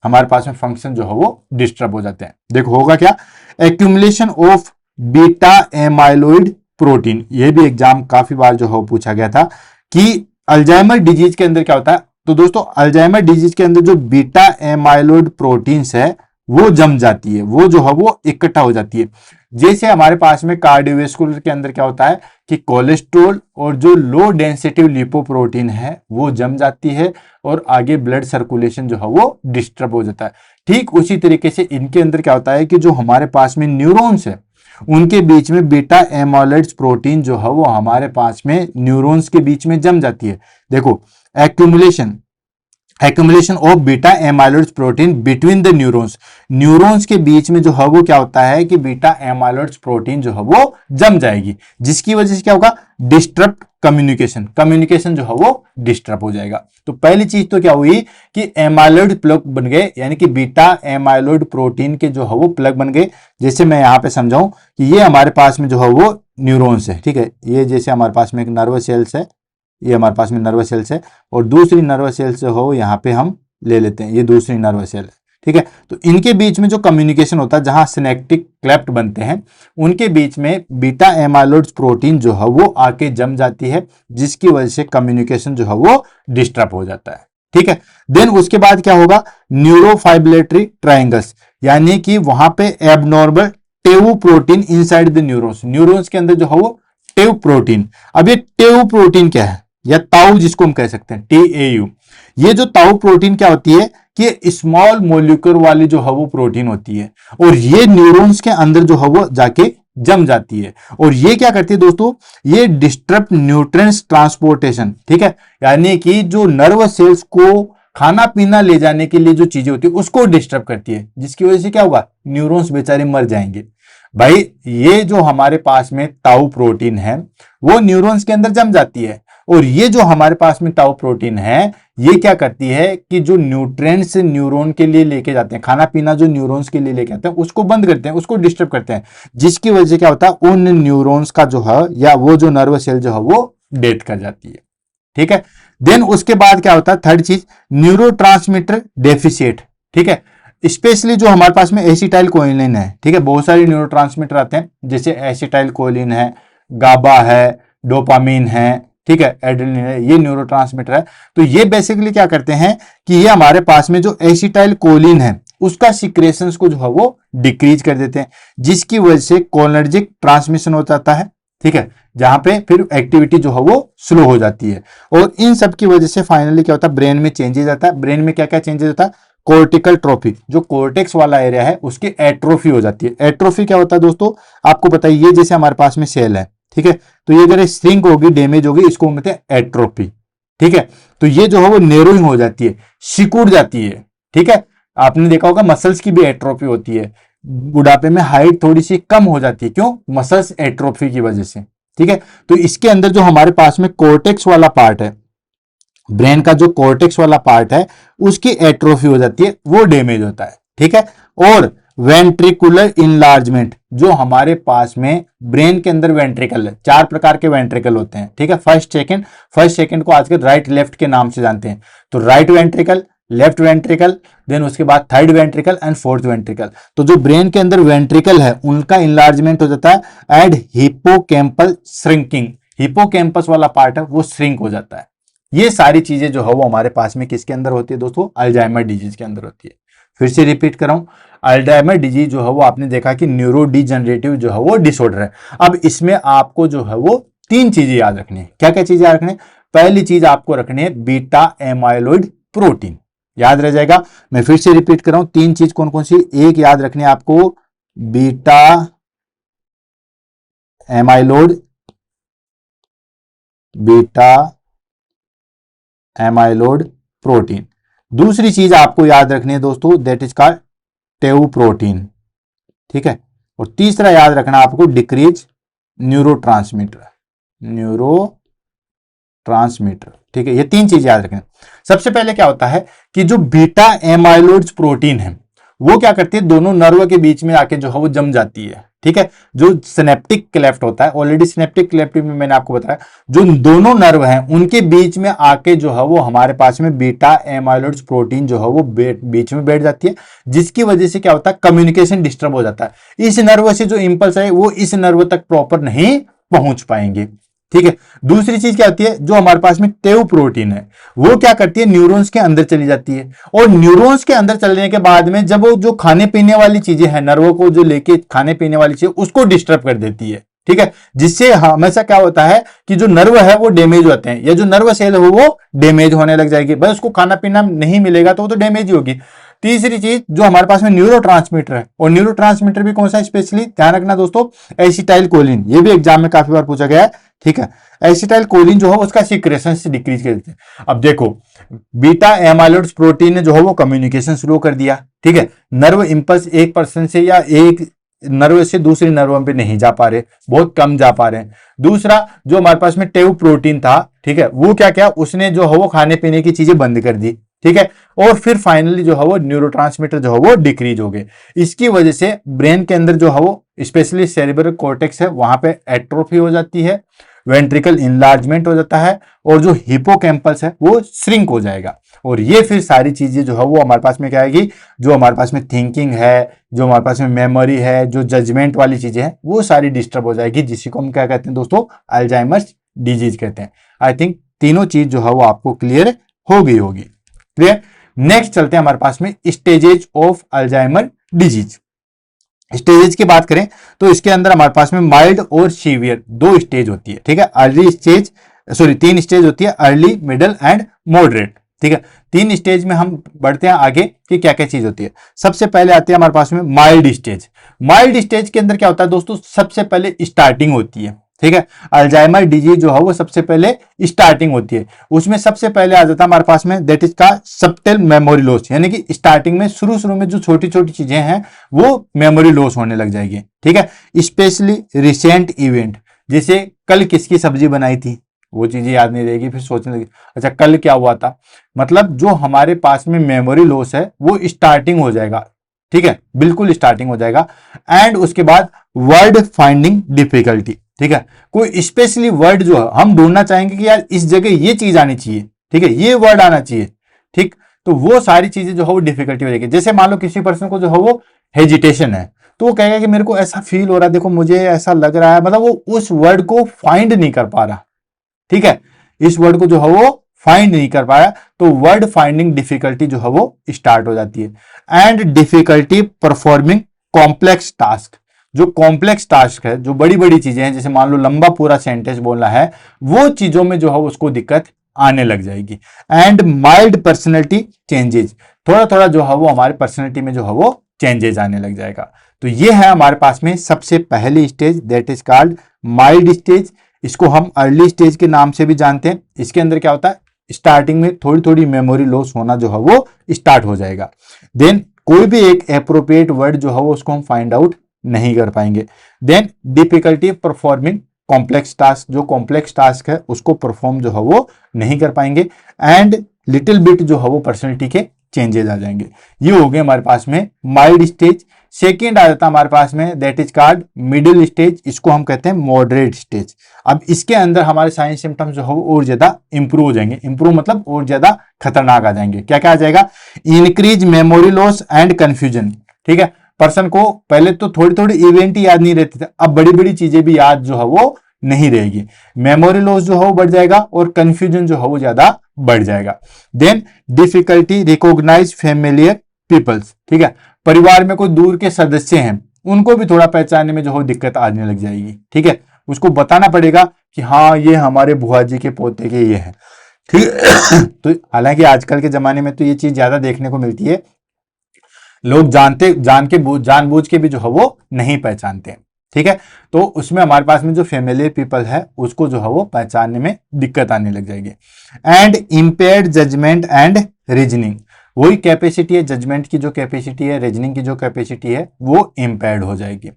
हमारे पास में फंक्शन जो है वो डिस्टर्ब हो जाते हैं। देखो होगा क्या, एक्यूमुलेशन ऑफ बीटा एमाइलोइड प्रोटीन, ये भी एग्जाम काफी बार जो है पूछा गया था कि अल्जाइमर डिजीज के अंदर क्या होता है। तो दोस्तों अल्जाइमर डिजीज के अंदर जो बीटा एमाइलोइड प्रोटीन्स है वो जम जाती है, वो जो है वो इकट्ठा हो जाती है। जैसे हमारे पास में कार्डियोवैस्कुलर के अंदर क्या होता है कि कोलेस्ट्रॉल और जो लो डेंसिटी लिपोप्रोटीन है वो जम जाती है और आगे ब्लड सर्कुलेशन जो है वो डिस्टर्ब हो जाता है। ठीक उसी तरीके से इनके अंदर क्या होता है कि जो हमारे पास में न्यूरॉन्स है उनके बीच में बीटा एमाइलोइड प्रोटीन जो है वो हमारे पास में न्यूरॉन्स के बीच में जम जाती है। देखो accumulation of beta एमाइलोइड protein between the neurons, neurons के बीच में जो है वो क्या होता है कि बीटा एमाइलोइड प्रोटीन जो है वो जम जाएगी, जिसकी वजह से क्या होगा, डिस्टर्ब कम्युनिकेशन जो है वो डिस्टर्ब हो जाएगा। तो पहली चीज तो क्या हुई कि एमाइलोइड प्लग बन गए, यानी कि बीटा एमाइलोइड प्रोटीन के जो है वो प्लग बन गए। जैसे मैं यहां पे समझाऊं कि ये हमारे पास में जो है वो न्यूरॉन्स है, ठीक है, ये जैसे हमारे पास में एक नर्वस सेल्स है, ये हमारे पास में नर्वस सेल्स है और दूसरी नर्वस सेल्स जो हो यहाँ पे हम ले लेते हैं, ये दूसरी नर्वस सेल है। ठीक है, तो इनके बीच में जो कम्युनिकेशन होता है, जहां सिनेप्टिक क्लेफ्ट बनते हैं उनके बीच में बीटा एमाइलोइड प्रोटीन जो है वो आके जम जाती है, जिसकी वजह से कम्युनिकेशन जो है वो डिस्टर्ब हो जाता है। ठीक है, देन उसके बाद क्या होगा, न्यूरोफाइब्रेटरी ट्रायंगल्स, यानी कि वहां पे abnormal tau protein inside the neurons, neurons के अंदर जो है वो टेउ प्रोटीन। अब ये टेउ प्रोटीन क्या है, या ताऊ जिसको हम कह सकते हैं, TAU, ये जो ताऊ प्रोटीन क्या होती है कि स्मॉल मोलिक्यूल वाली जो है वो प्रोटीन होती है और ये न्यूरॉन्स के अंदर जो है वो जाके जम जाती है और ये क्या करती है दोस्तों, ये डिस्टर्ब न्यूट्रिएंट्स ट्रांसपोर्टेशन। ठीक है, यानी कि जो नर्व सेल्स को खाना पीना ले जाने के लिए जो चीजें होती है उसको डिस्टर्ब करती है, जिसकी वजह से क्या होगा, न्यूरॉन्स बेचारे मर जाएंगे। भाई ये जो हमारे पास में ताऊ प्रोटीन है वो न्यूरॉन्स के अंदर जम जाती है और ये जो हमारे पास में ताऊ प्रोटीन है ये क्या करती है कि जो न्यूट्रिएंट्स न्यूरॉन के लिए लेके जाते हैं, खाना पीना जो न्यूरॉन्स के लिए लेके आते हैं उसको बंद करते हैं, उसको डिस्टर्ब करते हैं, जिसकी वजह से क्या होता है, उन न्यूरॉन्स का जो है या वो जो नर्वस सेल जो है वो डेथ कर जाती है। ठीक है, देन उसके बाद क्या होता है, थर्ड चीज, न्यूरोट्रांसमीटर डेफिशिएट। ठीक है, स्पेशली जो हमारे पास में एसिटाइल कोलिन है, ठीक है, बहुत सारे न्यूरोट्रांसमीटर आते हैं, जैसे एसिटाइल कोलिन है, गाबा है, डोपामिन है, ठीक है, एड्रेनलिन है, ये न्यूरोट्रांसमीटर है। तो ये बेसिकली क्या करते हैं कि ये हमारे पास में जो एसिटाइल कोलिन है उसका सिक्रेशंस को जो है वो डिक्रीज कर देते हैं, जिसकी वजह से कोलिनर्जिक ट्रांसमिशन हो जाता है। ठीक है, जहां पे फिर एक्टिविटी जो है वो स्लो हो जाती है और इन सब की वजह से फाइनली क्या होता है, ब्रेन में चेंजेस आता है। ब्रेन में क्या क्या चेंजेस होता है, कोर्टिकल ट्रोफी, जो कोर्टेक्स वाला एरिया है उसकी एट्रोफी हो जाती है। एट्रोफी क्या होता है दोस्तों, आपको पता है, ये जैसे हमारे पास में सेल है, ठीक है, तो ये अगर श्रिंक होगी, डैमेज होगी, इसको बोलते हैं एट्रोफी, ठीक है। तो ये जो है वो नेरोइंग हो जाती है, सिकुड़ जाती है, ठीक है। आपने देखा होगा मसल्स की भी एट्रोफी होती है, बुढ़ापे में हाइट थोड़ी सी कम हो जाती है, क्यों? मसल्स एट्रोफी की वजह से, ठीक है। तो इसके अंदर जो हमारे पास में कोर्टेक्स वाला पार्ट है, ब्रेन का जो कोर्टेक्स वाला पार्ट है, उसकी एट्रोफी हो जाती है, वो डैमेज होता है, ठीक है। और वेंट्रिकुलर इनलार्जमेंट, जो हमारे पास में ब्रेन के अंदर वेंट्रिकल है, 4 प्रकार के वेंट्रिकल होते हैं, ठीक है। फर्स्ट सेकंड को आजकल राइट लेफ्ट के नाम से जानते हैं। तो right ventricle, left ventricle, then उसके बाद third ventricle and fourth ventricle. तो जो ब्रेन के अंदर वेंट्रिकल है उनका इनलार्जमेंट हो जाता है एंड हिपोकैम्पल श्रिंकिंग, हिपोकैम्पस वाला पार्ट है वो श्रिंक हो जाता है। ये सारी चीजें जो है वो हमारे पास में किसके अंदर होती है दोस्तों? अल्जाइमर डिजीज के अंदर होती है। फिर से रिपीट कर रहा हूं, अल्जाइमर डिजीज जो है वो आपने देखा कि न्यूरो डिजेनरेटिव जो है वो डिसऑर्डर है। अब इसमें आपको जो है वो 3 चीजें याद रखनी है। क्या क्या चीजें याद रखनी है? पहली चीज आपको रखनी है बीटा एमाइलोइड प्रोटीन, याद रह जाएगा। मैं फिर से रिपीट कर रहा हूं, 3 चीज कौन कौन सी? एक याद रखनी है आपको, बीटा एमाइलोइड, बीटा एमाइलोइड प्रोटीन। दूसरी चीज आपको याद रखनी है दोस्तों, दैट इज कॉल्ड टेउ प्रोटीन, ठीक है। और तीसरा याद रखना आपको डिक्रीज न्यूरोट्रांसमीटर, ठीक है। ये 3 चीज याद रखना। सबसे पहले क्या होता है कि जो बीटा एमाइलोइड प्रोटीन है वो क्या करती है, दोनों नर्व के बीच में आके जो है वो जम जाती है, ठीक है। जो सिनेप्टिक क्लेफ्ट होता है, ऑलरेडी सिनेप्टिक क्लेफ्ट में मैंने आपको बताया, जो दोनों नर्व हैं उनके बीच में आके जो है वो हमारे पास में बीटा एमाइलोइड प्रोटीन जो है वो बीच में बैठ जाती है, जिसकी वजह से क्या होता है, कम्युनिकेशन डिस्टर्ब हो जाता है। इस नर्व से जो इंपल्स है वो इस नर्व तक प्रॉपर नहीं पहुंच पाएंगे, ठीक है। दूसरी चीज क्या होती है, जो हमारे पास में टेउ प्रोटीन है वो क्या करती है, न्यूरॉन्स के अंदर चली जाती है, और न्यूरॉन्स के अंदर चलने के बाद में जब वो जो खाने पीने वाली चीजें हैं, नर्वों को जो लेके खाने पीने वाली चीजें, उसको डिस्टर्ब कर देती है, ठीक है। जिससे हमेशा क्या होता है कि जो नर्व है वो डैमेज होते हैं, या जो नर्व सेल है वो डैमेज होने लग जाएगी, बस उसको खाना पीना नहीं मिलेगा तो वो तो डैमेज ही होगी। तीसरी चीज जो हमारे पास में न्यूरोट्रांसमीटर है, और न्यूरोट्रांसमीटर भी कौन सा है, स्पेशली ध्यान रखना दोस्तों, एसिटाइल कोलिन, ये भी एग्जाम में काफी बार पूछा गया है, ठीक है। एसिटाइल कोलिन जो है उसका सीक्रेशन से डिक्रीज कर देते हैं। अब देखो, बीटा एमाइलोइड प्रोटीन ने जो है वो कम्युनिकेशन स्लो कर दिया, ठीक है। नर्व इंपल्स एक पर्सन से या एक नर्व से दूसरी नर्व पे नहीं जा पा रहे, बहुत कम जा पा रहे हैं। दूसरा जो हमारे पास में टेउ प्रोटीन था, ठीक है, वो क्या क्या, उसने जो है वो खाने पीने की चीजें बंद कर दी, ठीक है। और फिर फाइनली जो है वो न्यूरोट्रांसमीटर जो है वो डिक्रीज हो गए। इसकी वजह से ब्रेन के अंदर जो है वो स्पेशली सेरेब्रल कॉर्टेक्स है वहां पे एट्रोफी हो जाती है, वेंट्रिकल इनलार्जमेंट हो जाता है, और जो हिपोकैम्पस है वो श्रिंक हो जाएगा। और ये फिर सारी चीजें जो है वो हमारे पास में क्या आएगी, जो हमारे पास में थिंकिंग है, जो हमारे पास में मेमोरी है, जो जजमेंट वाली चीजें हैं, वो सारी डिस्टर्ब हो जाएगी, जिसी को हम क्या कहते हैं दोस्तों, अल्जाइमर्स डिजीज कहते हैं। आई थिंक तीनों चीज जो है वो आपको क्लियर हो गई होगी। क्लियर। नेक्स्ट चलते हैं हमारे पास में stages of Alzheimer disease. Stages की बात करें तो इसके अंदर हमारे पास में माइल्ड और सीवियर 2 स्टेज होती है, ठीक है। अर्ली स्टेज, सॉरी 3 स्टेज होती है, अर्ली, मिडल एंड मॉडरेट, ठीक है। 3 स्टेज में हम बढ़ते हैं आगे कि क्या क्या चीज होती है। सबसे पहले आती है हमारे पास में माइल्ड स्टेज। माइल्ड स्टेज के अंदर क्या होता है दोस्तों, सबसे पहले स्टार्टिंग होती है, ठीक है। अल्जाइमर डिजीज जो है वो सबसे पहले स्टार्टिंग होती है, उसमें सबसे पहले आ जाता है हमारे पास में दैट इज का सबटल मेमोरी लॉस, यानी कि स्टार्टिंग में शुरू में जो छोटी छोटी चीजें हैं वो मेमोरी लॉस होने लग जाएगी, ठीक है। स्पेशली रिसेंट इवेंट, जैसे कल किसकी सब्जी बनाई थी वो चीजें याद नहीं रहेगी, फिर सोचने लगी अच्छा कल क्या हुआ था। मतलब जो हमारे पास में मेमोरी लॉस है वो स्टार्टिंग हो जाएगा, ठीक है, बिल्कुल स्टार्टिंग हो जाएगा। एंड उसके बाद वर्ड फाइंडिंग डिफिकल्टी, ठीक है। कोई स्पेशली वर्ड जो है हम ढूंढना चाहेंगे कि यार इस जगह ये चीज आनी चाहिए, ठीक है, ये वर्ड आना चाहिए, ठीक, तो वो सारी चीजें जो है वो डिफिकल्टी हो जाएगी। जैसे मान लो किसी पर्सन को जो है वो हेजिटेशन है, तो वो कहेगा कि मेरे को ऐसा फील हो रहा है, देखो मुझे ऐसा लग रहा है, मतलब वो उस वर्ड को फाइंड नहीं कर पा रहा, ठीक है, इस वर्ड को जो है वो फाइंड नहीं कर पाया, तो वर्ड फाइंडिंग डिफिकल्टी जो है वो स्टार्ट हो जाती है। And difficulty performing complex task, जो कॉम्प्लेक्स टास्क है, जो बड़ी बड़ी चीजें हैं, जैसे मान लो लंबा पूरा सेंटेंस बोलना है, वो चीजों में जो है उसको दिक्कत आने लग जाएगी। एंड माइल्ड पर्सनैलिटी चेंजेज, थोड़ा थोड़ा जो है वो हमारे पर्सनैलिटी में जो है वो चेंजेज आने लग जाएगा। तो ये है हमारे पास में सबसे पहली stage, that is called mild stage. इसको हम अर्ली स्टेज के नाम से भी जानते हैं। इसके अंदर क्या होता है, स्टार्टिंग में थोड़ी थोड़ी मेमोरी लॉस होना जो है वो स्टार्ट हो जाएगा। देन कोई भी एक अप्रोप्रिएट वर्ड जो है वो उसको हम फाइंड आउट नहीं कर पाएंगे। Then difficulty performing complex task, जो कॉम्प्लेक्स टास्क है उसको परफॉर्म जो है वो नहीं कर पाएंगे। एंड लिटिल बिट जो है वो पर्सनैलिटी के चेंजेस आ जाएंगे। ये हो गए हमारे पास में माइल्ड स्टेज। सेकेंड आ जाता है हमारे पास में, that is called middle stage. इसको हम कहते हैं मॉडरेट स्टेज। अब इसके अंदर हमारे साइन सिम्टम्स जो है वो और ज्यादा इंप्रूव हो जाएंगे। इंप्रूव मतलब और ज्यादा खतरनाक आ जाएंगे। क्या क्या आ जाएगा, increase memory loss and confusion. ठीक है, पर्सन को पहले तो थोड़ी थोड़ी इवेंट ही याद नहीं रहते थे, अब बड़ी बड़ी चीजें भी याद जो है वो नहीं रहेगी। मेमोरी लॉस जो है वो बढ़ जाएगा और कंफ्यूजन जो है वो ज्यादा बढ़ जाएगा। Then difficulty recognise familiar peoples. ठीक है, परिवार में कोई दूर के सदस्य हैं उनको भी थोड़ा पहचानने में जो हो दिक्कत आने लग जाएगी। ठीक है, उसको बताना पड़ेगा कि हाँ ये हमारे बुआ जी के पोते के ये है। ठीक है तो हालांकि आजकल के जमाने में तो ये चीज ज्यादा देखने को मिलती है, लोग जानबूझ के भी जो है वो नहीं पहचानते हैं। ठीक है, तो उसमें हमारे पास में जो फेमिलियर पीपल है उसको जो है वो पहचानने में दिक्कत आने लग जाएगी। And impaired judgement and reasoning, वही कैपेसिटी है, जजमेंट की जो कैपेसिटी है, रीजनिंग की जो कैपेसिटी है वो इम्पेयर्ड हो जाएगी।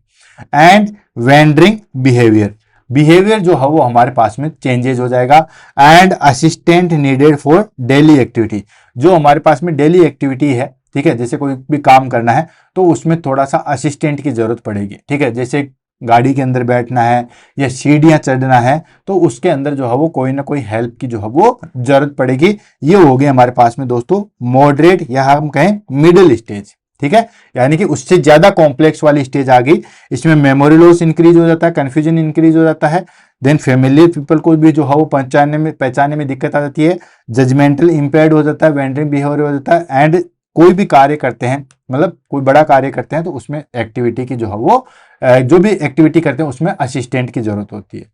एंड वेंडरिंग बिहेवियर, बिहेवियर जो है वो हमारे पास में चेंजेस हो जाएगा। And assistant needed for daily activity, जो हमारे पास में डेली एक्टिविटी है, ठीक है, जैसे कोई भी काम करना है तो उसमें थोड़ा सा असिस्टेंट की जरूरत पड़ेगी। ठीक है, जैसे गाड़ी के अंदर बैठना है या सीढ़ियां चढ़ना है तो उसके अंदर जो है वो कोई ना कोई हेल्प की जो है वो जरूरत पड़ेगी। ये हो गई हमारे पास में दोस्तों मॉडरेट या हम कहें मिडिल स्टेज। ठीक है, यानी कि उससे ज्यादा कॉम्प्लेक्स वाली स्टेज आ गई। इसमें मेमोरी लॉस इंक्रीज हो जाता है, कंफ्यूजन इंक्रीज हो जाता है। देन फेमिलियर पीपल को भी जो है वो पहचानने में दिक्कत आ जाती है। जजमेंटल इंपेयर्ड हो जाता है, वेंडरिंग बिहेवियर हो जाता है। एंड कोई भी कार्य करते हैं, मतलब कोई बड़ा कार्य करते हैं तो उसमें एक्टिविटी की जो है वो जो भी एक्टिविटी करते हैं उसमें असिस्टेंट की जरूरत होती है।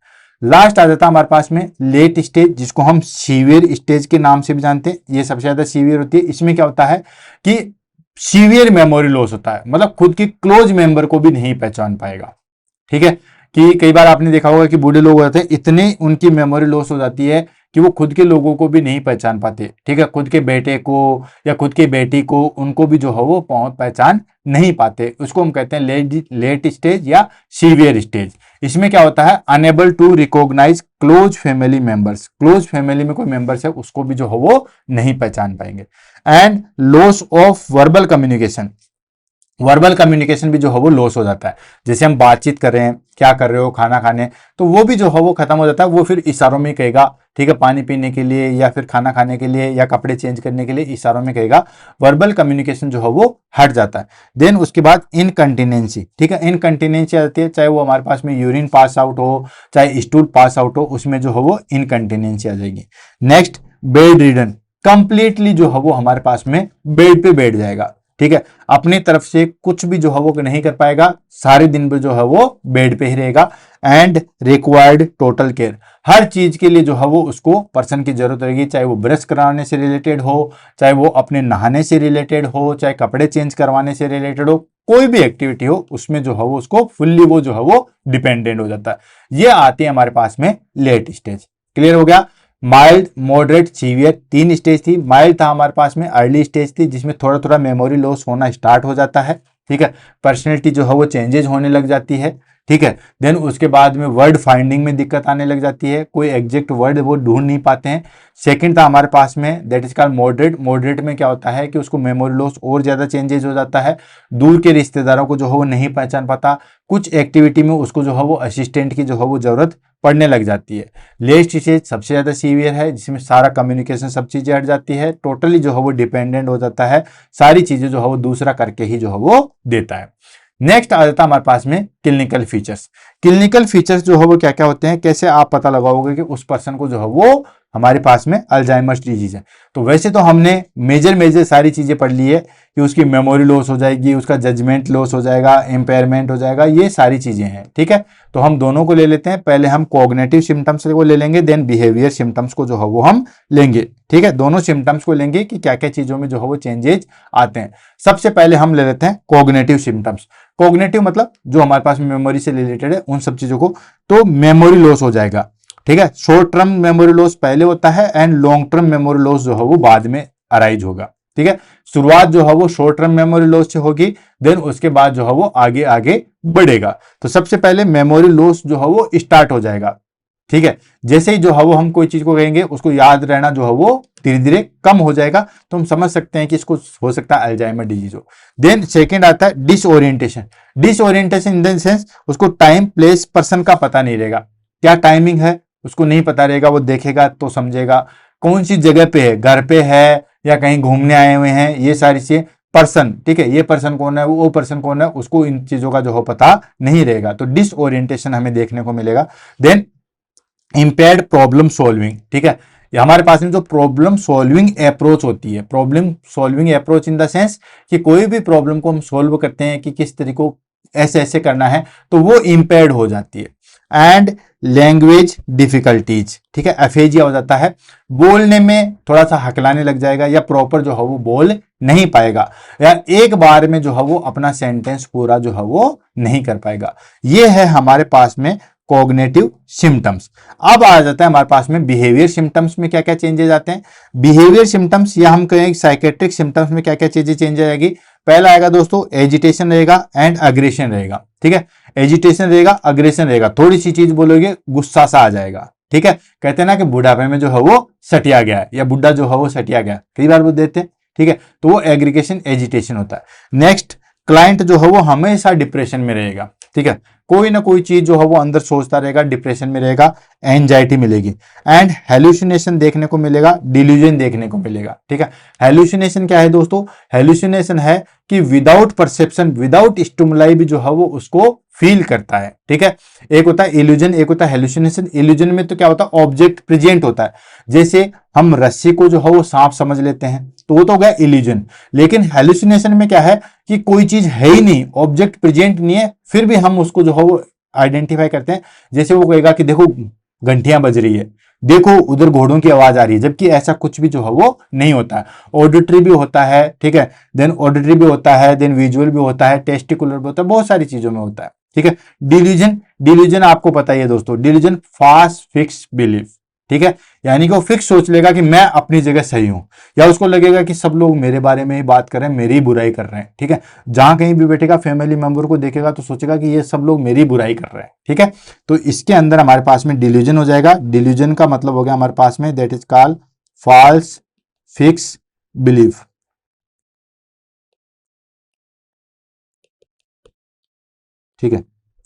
लास्ट आ जाता है हमारे पास में लेट स्टेज, जिसको हम सीवियर स्टेज के नाम से भी जानते हैं। ये सबसे ज्यादा सीवियर होती है। इसमें क्या होता है कि सीवियर मेमोरी लॉस होता है, मतलब खुद की क्लोज मेंबर को भी नहीं पहचान पाएगा। ठीक है, कि कई बार आपने देखा होगा कि बूढ़े लोग होते हैं, इतने उनकी मेमोरी लॉस हो जाती है कि वो खुद के लोगों को भी नहीं पहचान पाते। ठीक है, खुद के बेटे को या खुद की बेटी को, उनको भी जो है वो पहचान नहीं पाते। उसको हम कहते हैं लेट स्टेज या सीवियर स्टेज। इसमें क्या होता है, unable to recognise close family members, close family में कोई मेंबर्स है उसको भी जो है वो नहीं पहचान पाएंगे। And loss of verbal communication, verbal communication भी जो है वो लॉस हो जाता है। जैसे हम बातचीत कर रहे हैं, क्या कर रहे हो, खाना खाने, तो वो भी जो है वो खत्म हो जाता है। वो फिर इशारों में कहेगा। ठीक है, पानी पीने के लिए या फिर खाना खाने के लिए या कपड़े चेंज करने के लिए इशारों में कहेगा। वर्बल कम्युनिकेशन जो है वो हट जाता है। देन उसके बाद इनकंटिनेंसी। ठीक है, इनकंटिनेंसी आती है, चाहे वो हमारे पास में यूरिन पास आउट हो, चाहे स्टूल पास आउट हो, उसमें जो है वो इनकंटिनेंसी आ जाएगी। नेक्स्ट बेड रिडन, कंप्लीटली जो है वो हमारे पास में बेड पे बैठ जाएगा। ठीक है, अपनी तरफ से कुछ भी जो है वो नहीं कर पाएगा, सारे दिन में जो है वो बेड पे ही रहेगा। एंड रिक्वायर्ड टोटल केयर, हर चीज के लिए जो है वो उसको पर्सन की जरूरत रहेगी, चाहे वो ब्रश कराने से रिलेटेड हो, चाहे वो अपने नहाने से रिलेटेड हो, चाहे कपड़े चेंज करवाने से रिलेटेड हो, कोई भी एक्टिविटी हो उसमें जो है वो उसको फुल्ली वो जो है वो डिपेंडेंट हो जाता है। ये आती है हमारे पास में लेट स्टेज। क्लियर हो गया। माइल्ड, मॉडरेट, सीवियर, तीन स्टेज थी। माइल्ड था हमारे पास में अर्ली स्टेज थी, जिसमें थोड़ा थोड़ा मेमोरी लॉस होना स्टार्ट हो जाता है। ठीक है, पर्सनैलिटी जो है वो चेंजेस होने लग जाती है। ठीक है, देन उसके बाद में वर्ड फाइंडिंग में दिक्कत आने लग जाती है, कोई एग्जैक्ट वर्ड वो ढूंढ नहीं पाते हैं। सेकंड था हमारे पास में that is called moderate. Moderate में क्या होता है कि उसको मेमोरी लॉस और ज्यादा चेंजेस हो जाता है, दूर के रिश्तेदारों को जो है वो नहीं पहचान पाता, कुछ एक्टिविटी में उसको जो है वो असिस्टेंट की जो है वो जरूरत पड़ने लग जाती है। लेट स्टेज सबसे ज्यादा सीवियर है, जिसमें सारा कम्युनिकेशन सब चीजें हट जाती है, टोटली जो है वो डिपेंडेंट हो जाता है, सारी चीजें जो है वो दूसरा करके ही जो है वो देता है। नेक्स्ट आ जाता है हमारे पास में क्लिनिकल फीचर्स। क्लिनिकल फीचर्स जो है वो क्या क्या होते हैं, कैसे आप पता लगाओगे कि उस पर्सन को जो है वो हमारे पास में अल्जाइमर्स डिजीज है। तो वैसे तो हमने मेजर सारी चीजें पढ़ ली है कि उसकी मेमोरी लॉस हो जाएगी, उसका जजमेंट लॉस हो जाएगा, इम्पेयरमेंट हो जाएगा, ये सारी चीजें हैं। ठीक है, तो हम दोनों को ले लेते हैं। पहले हम कॉग्निटिव सिम्टम्स को ले लेंगे, देन बिहेवियर सिम्टम्स को जो है वो हम लेंगे। ठीक है, दोनों सिम्टम्स को लेंगे कि क्या क्या चीजों में जो है वो चेंजेज आते हैं। सबसे पहले हम ले लेते हैं कॉग्निटिव सिम्टम्स। कॉग्निटिव मतलब जो हमारे पास मेमोरी से रिलेटेड है उन सब चीजों को। तो मेमोरी लॉस हो जाएगा। ठीक है, शॉर्ट टर्म मेमोरी लॉस पहले होता है and long term memory loss जो है वो बाद में अराइज होगा। ठीक है, शुरुआत जो है वो शॉर्ट टर्म मेमोरी लॉस से होगी, देन उसके बाद जो है वो आगे आगे बढ़ेगा। तो सबसे पहले मेमोरी लॉस जो है वो स्टार्ट हो जाएगा। ठीक है, जैसे ही जो है वो हम कोई चीज को कहेंगे उसको याद रहना जो है वो धीरे धीरे कम हो जाएगा। तो हम समझ सकते हैं कि इसको हो सकता है अल्जाइमर डिजीज हो। देन सेकंड आता है disorientation. Disorientation in the sense उसको टाइम प्लेस पर्सन का पता नहीं रहेगा, क्या टाइमिंग है उसको नहीं पता रहेगा। वो देखेगा तो समझेगा कौन सी जगह पे है, घर पे है या कहीं घूमने आए हुए हैं, ये सारी चीजें। पर्सन, ठीक है, ये पर्सन कौन है, वो पर्सन कौन है, उसको इन चीजों का जो हो पता नहीं रहेगा। तो डिसओरिएंटेशन हमें देखने को मिलेगा। Then impaired problem solving. ठीक है, हमारे पास में जो प्रॉब्लम सॉल्विंग अप्रोच होती है, problem solving approach in the sense कि कोई भी प्रॉब्लम को हम सॉल्व करते हैं कि किस तरीके को ऐसे ऐसे करना है, तो वो इंपेयर्ड हो जाती है। एंड लैंग्वेज डिफिकल्टीज, ठीक है, एफेजिया हो जाता है, बोलने में थोड़ा सा हकलाने लग जाएगा या प्रॉपर जो है वो बोल नहीं पाएगा, या एक बार में जो है वो अपना सेंटेंस पूरा जो है वो नहीं कर पाएगा। ये है हमारे पास में कॉग्निटिव सिम्टम्स। अब आ जाता है हमारे पास में बिहेवियर सिम्टम्स में क्या क्या चेंजेस आते हैं। बिहेवियर सिम्टम्स या हम कहें साइकेट्रिक सिम्टम्स में क्या क्या चीजें चेंज आएगी। पहला आएगा दोस्तों एजिटेशन रहेगा एंड अग्रेशन रहेगा। ठीक है, एजिटेशन रहेगा, अग्रेशन रहेगा, थोड़ी सी चीज बोलोगे गुस्सा सा आ जाएगा। ठीक है, कहते हैं ना कि बुढ़ापे में जो है वो सटिया गया है या बुढ़ा जो है वो सटिया गया, कई बार वो देते हैं। ठीक है, तो वो एग्रीगेशन एजिटेशन होता है। नेक्स्ट, क्लाइंट जो है वो हमेशा डिप्रेशन में रहेगा। ठीक है, कोई ना कोई चीज जो है वो अंदर सोचता रहेगा, डिप्रेशन में रहेगा, एंजाइटी मिलेगी। एंड हेल्यूसिनेशन देखने को मिलेगा, डिल्यूजन देखने को मिलेगा। ठीक है, हेल्यूसिनेशन क्या है दोस्तों, हेल्यूसिनेशन है कि विदाउट परसेप्शन, विदाउट स्टिमुलाई भी जो है वो उसको फील करता है। ठीक है, एक होता है इल्यूजन, एक होता है हेल्यूसिनेशन। इल्यूजन में तो क्या होता है, ऑब्जेक्ट प्रेजेंट होता है, जैसे हम रस्सी को जो है वो सांप समझ लेते हैं, तो वो तो हो गया इल्यूजन। लेकिन हेल्यूसिनेशन में क्या है कि कोई चीज है ही नहीं, ऑब्जेक्ट प्रेजेंट नहीं है, फिर भी हम उसको जो है वो आइडेंटिफाई करते हैं। जैसे वो कहेगा कि देखो घंटियां बज रही है, देखो उधर घोड़ों की आवाज आ रही है, जबकि ऐसा कुछ भी जो है वो नहीं होता है। ऑडिटरी भी होता है, ठीक है, देन ऑडिटरी भी होता है, देन विजुअल भी होता है, टेस्टिकुलर भी होता है, बहुत सारी चीजों में होता है। ठीक है, डिल्यूजन, डिल्यूजन आपको पता ही है दोस्तों, डिल्यूजन फास्ट फिक्स बिलीफ। ठीक है, यानी कि वो फिक्स सोच लेगा कि मैं अपनी जगह सही हूं, या उसको लगेगा कि सब लोग मेरे बारे में ही बात कर रहे हैं, मेरी ही बुराई कर रहे हैं। ठीक है, जहां कहीं भी बैठेगा फैमिली मेंबर को देखेगा तो सोचेगा कि ये सब लोग मेरी बुराई कर रहे हैं। ठीक है, तो इसके अंदर हमारे पास में डिल्यूजन हो जाएगा। डिल्यूजन का मतलब हो गया हमारे पास में that is called false fix belief. ठीक है,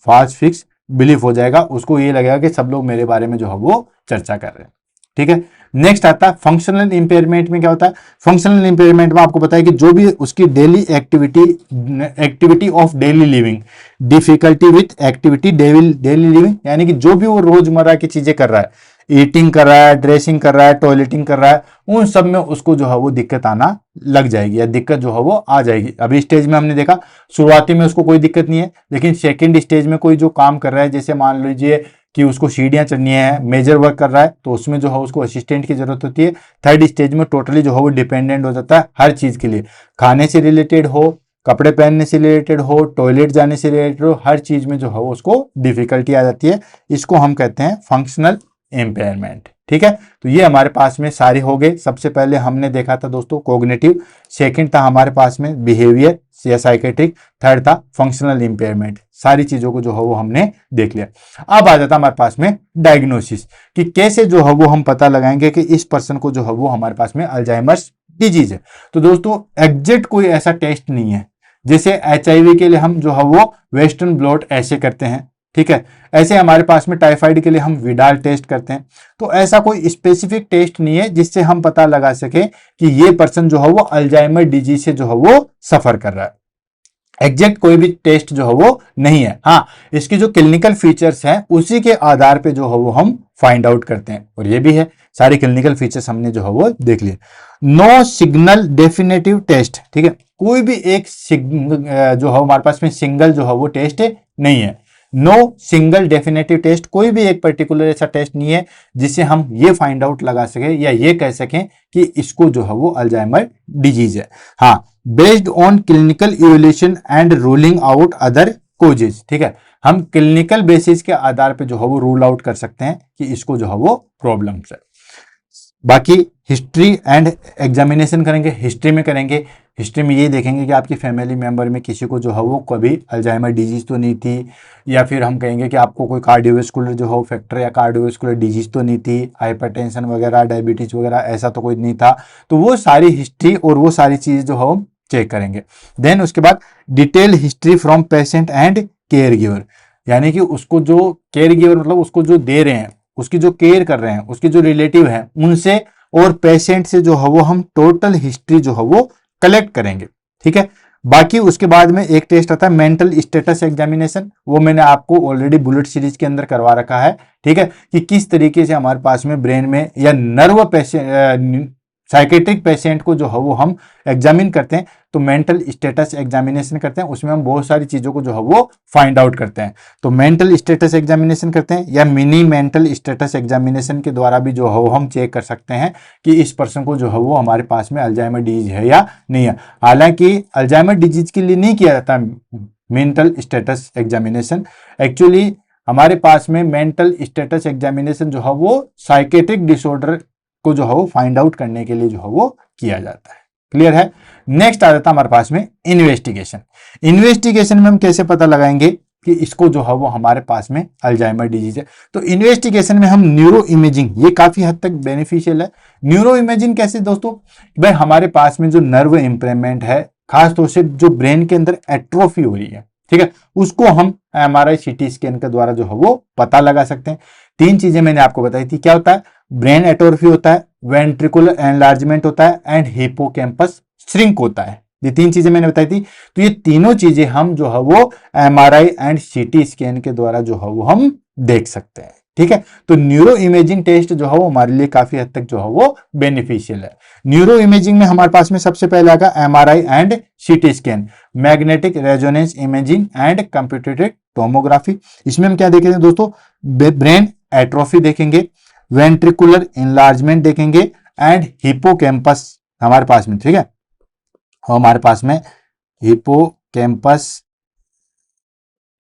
फॉल्स फिक्स बिलीफ हो जाएगा, उसको ये लगेगा कि सब लोग मेरे बारे में जो है वो चर्चा कर रहे हैं। ठीक है, नेक्स्ट आता है फंक्शनल इंपेयरमेंट में क्या होता है। फंक्शनल इंपेयरमेंट में आपको पता है कि जो भी उसकी daily activity of daily living, difficulty with activity daily living, यानी कि जो भी वो रोजमर्रा की चीजें कर रहा है, ईटिंग कर रहा है, ड्रेसिंग कर रहा है, टॉयलेटिंग कर रहा है, उन सब में उसको जो है वो दिक्कत आना लग जाएगी या दिक्कत जो है वो आ जाएगी। अभी स्टेज में हमने देखा शुरुआती में उसको कोई दिक्कत नहीं है, लेकिन सेकंड स्टेज में कोई जो काम कर रहा है, जैसे मान लीजिए कि उसको सीढ़ियां चढ़नी है, मेजर वर्क कर रहा है, तो उसमें जो है उसको असिस्टेंट की जरूरत होती है। थर्ड स्टेज में टोटली जो है वो डिपेंडेंट हो जाता है हर चीज के लिए, खाने से रिलेटेड हो, कपड़े पहनने से रिलेटेड हो, टॉयलेट जाने से रिलेटेड हो, हर चीज में जो है उसको डिफिकल्टी आ जाती है। इसको हम कहते हैं फंक्शनल इम्पेयरमेंट। ठीक है, तो ये हमारे पास में सारे हो गए। सबसे पहले हमने देखा था दोस्तों कॉग्निटिव, सेकंड था हमारे पास में बिहेवियर या साइकेट्रिक, थर्ड था फंक्शनल इम्पेयरमेंट। सारी चीजों को जो है वो हमने देख लिया। अब आ जाता हमारे पास में डायग्नोसिस, कि कैसे जो है वो हम पता लगाएंगे कि इस पर्सन को जो है वो हमारे पास में अल्जाइमर्स डिजीज है। तो दोस्तों एग्जैक्ट कोई ऐसा टेस्ट नहीं है, जैसे HIV के लिए हम जो है वो वेस्टर्न ब्लॉट ऐसे करते हैं। ठीक है, ऐसे हमारे पास में टाइफाइड के लिए हम विडाल टेस्ट करते हैं। तो ऐसा कोई स्पेसिफिक टेस्ट नहीं है जिससे हम पता लगा सके कि ये पर्सन जो है वो अल्जाइमर डिजीज से जो है वो सफर कर रहा है। एग्जैक्ट कोई भी टेस्ट जो है वो नहीं है। हाँ, इसकी जो क्लिनिकल फीचर्स हैं उसी के आधार पे जो है वो हम फाइंड आउट करते हैं। और ये भी है सारे क्लिनिकल फीचर्स हमने जो है वो देख लिए। नो सिग्नल डेफिनेटिव टेस्ट, ठीक है, कोई भी एक जो है हमारे पास में सिंगल जो है वो टेस्ट नहीं है। नो सिंगल डेफिनेटिव टेस्ट, कोई भी एक पर्टिकुलर ऐसा टेस्ट नहीं है जिससे हम ये फाइंड आउट लगा सके या ये कह सकें कि इसको जो है वो अल्जाइमर डिजीज है। हाँ, based on clinical evolution and ruling out other causes, ठीक है, हम क्लिनिकल बेसिस के आधार पे जो है वो रूल आउट कर सकते हैं कि इसको जो है वो प्रॉब्लम्स है। बाकी हिस्ट्री एंड एग्जामिनेशन करेंगे, हिस्ट्री में करेंगे, हिस्ट्री में ये देखेंगे कि आपकी फैमिली मेंबर में किसी को जो है वो कभी अल्जाइमर डिजीज तो नहीं थी, या फिर हम कहेंगे कि आपको कोई कार्डियोवास्कुलर जो है फैक्टर या कार्डियोवास्कुलर डिजीज तो नहीं थी, हाइपरटेंशन वगैरह, डायबिटीज वगैरह ऐसा तो कोई नहीं था। तो वो सारी हिस्ट्री और वो सारी चीज़ जो है हम चेक करेंगे। देन उसके बाद detail history from patient and care giver, यानी कि उसको जो केयर गिवर मतलब उसको जो दे रहे हैं, उसकी जो केयर कर रहे हैं, उसके जो रिलेटिव हैं उनसे और पेशेंट से जो है वो हम टोटल हिस्ट्री जो है वो कलेक्ट करेंगे, ठीक है। बाकी उसके बाद में एक टेस्ट आता है मेंटल स्टेटस एग्जामिनेशन, वो मैंने आपको ऑलरेडी बुलेट सीरीज के अंदर करवा रखा है, ठीक है, कि किस तरीके से हमारे पास में ब्रेन में या नर्व पेशेंट साइकेट्रिक पेशेंट को जो है वो हम एग्जामिन करते हैं, तो मेंटल स्टेटस एग्जामिनेशन करते हैं, उसमें हम बहुत सारी चीज़ों को जो है वो फाइंड आउट करते हैं। तो मेंटल स्टेटस एग्जामिनेशन करते हैं या मिनी मेंटल स्टेटस एग्जामिनेशन के द्वारा भी जो है वो हम चेक कर सकते हैं कि इस पर्सन को जो है वो हमारे पास में अल्जाइमर डिजीज है या नहीं है। हालांकि अल्जाइमर डिजीज के लिए नहीं किया जाता मेंटल स्टेटस एग्जामिनेशन, एक्चुअली हमारे पास में मेंटल स्टेटस एग्जामिनेशन जो है वो साइकेट्रिक डिसऑर्डर को जो है वो फाइंड आउट करने के लिए जो है वो किया जाता है। क्लियर है। नेक्स्ट आ जाता है हमारे पास में इन्वेस्टिगेशन। इन्वेस्टिगेशन में हम कैसे पता लगाएंगे कि इसको जो है वो हमारे पास में अल्जाइमर डिजीज है। तो इन्वेस्टिगेशन में हम न्यूरो इमेजिंग, ये काफी हद तक बेनिफिशियल है। न्यूरो इमेजिंग कैसे दोस्तों, भाई हमारे पास में जो नर्व इंप्रूवमेंट है, खासतौर से जो ब्रेन के अंदर एट्रोफी हो रही है, ठीक है, उसको हम एमआरआई सीटी स्कैन के द्वारा जो है वो पता लगा सकते हैं। 3 चीजें मैंने आपको बताई थी, क्या होता है, ब्रेन एट्रोफी होता है, वेंट्रिकुलर एनलार्जमेंट होता है एंड हिपोकैम्पस श्रिंक होता है। ये 3 चीजें मैंने बताई थी। तो ये तीनों चीजें हम जो है वो एमआरआई एंड सीटी स्कैन के द्वारा जो है वो हम देख सकते हैं, ठीक है। तो न्यूरो इमेजिंग टेस्ट जो है वो हमारे लिए काफी हद तक जो है वो बेनिफिशियल है। न्यूरो इमेजिंग में हमारे पास में सबसे पहले आएगा MRI and CT scan, magnetic resonance imaging and computed tomography. इसमें हम क्या देखेंगे दोस्तों, ब्रेन एट्रोफी देखेंगे, वेंट्रिकुलर इनलार्जमेंट देखेंगे एंड हिपोकैम्पस हमारे पास में, ठीक है, हमारे पास में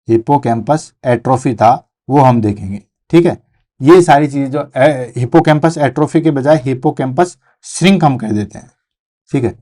हिपोकैम्पस एट्रोफी था वो हम देखेंगे, ठीक है। ये सारी चीजें जो हिपोकैम्पस एट्रोफी के बजाय हिपोकैम्पस श्रिंक हम कह देते हैं, ठीक है,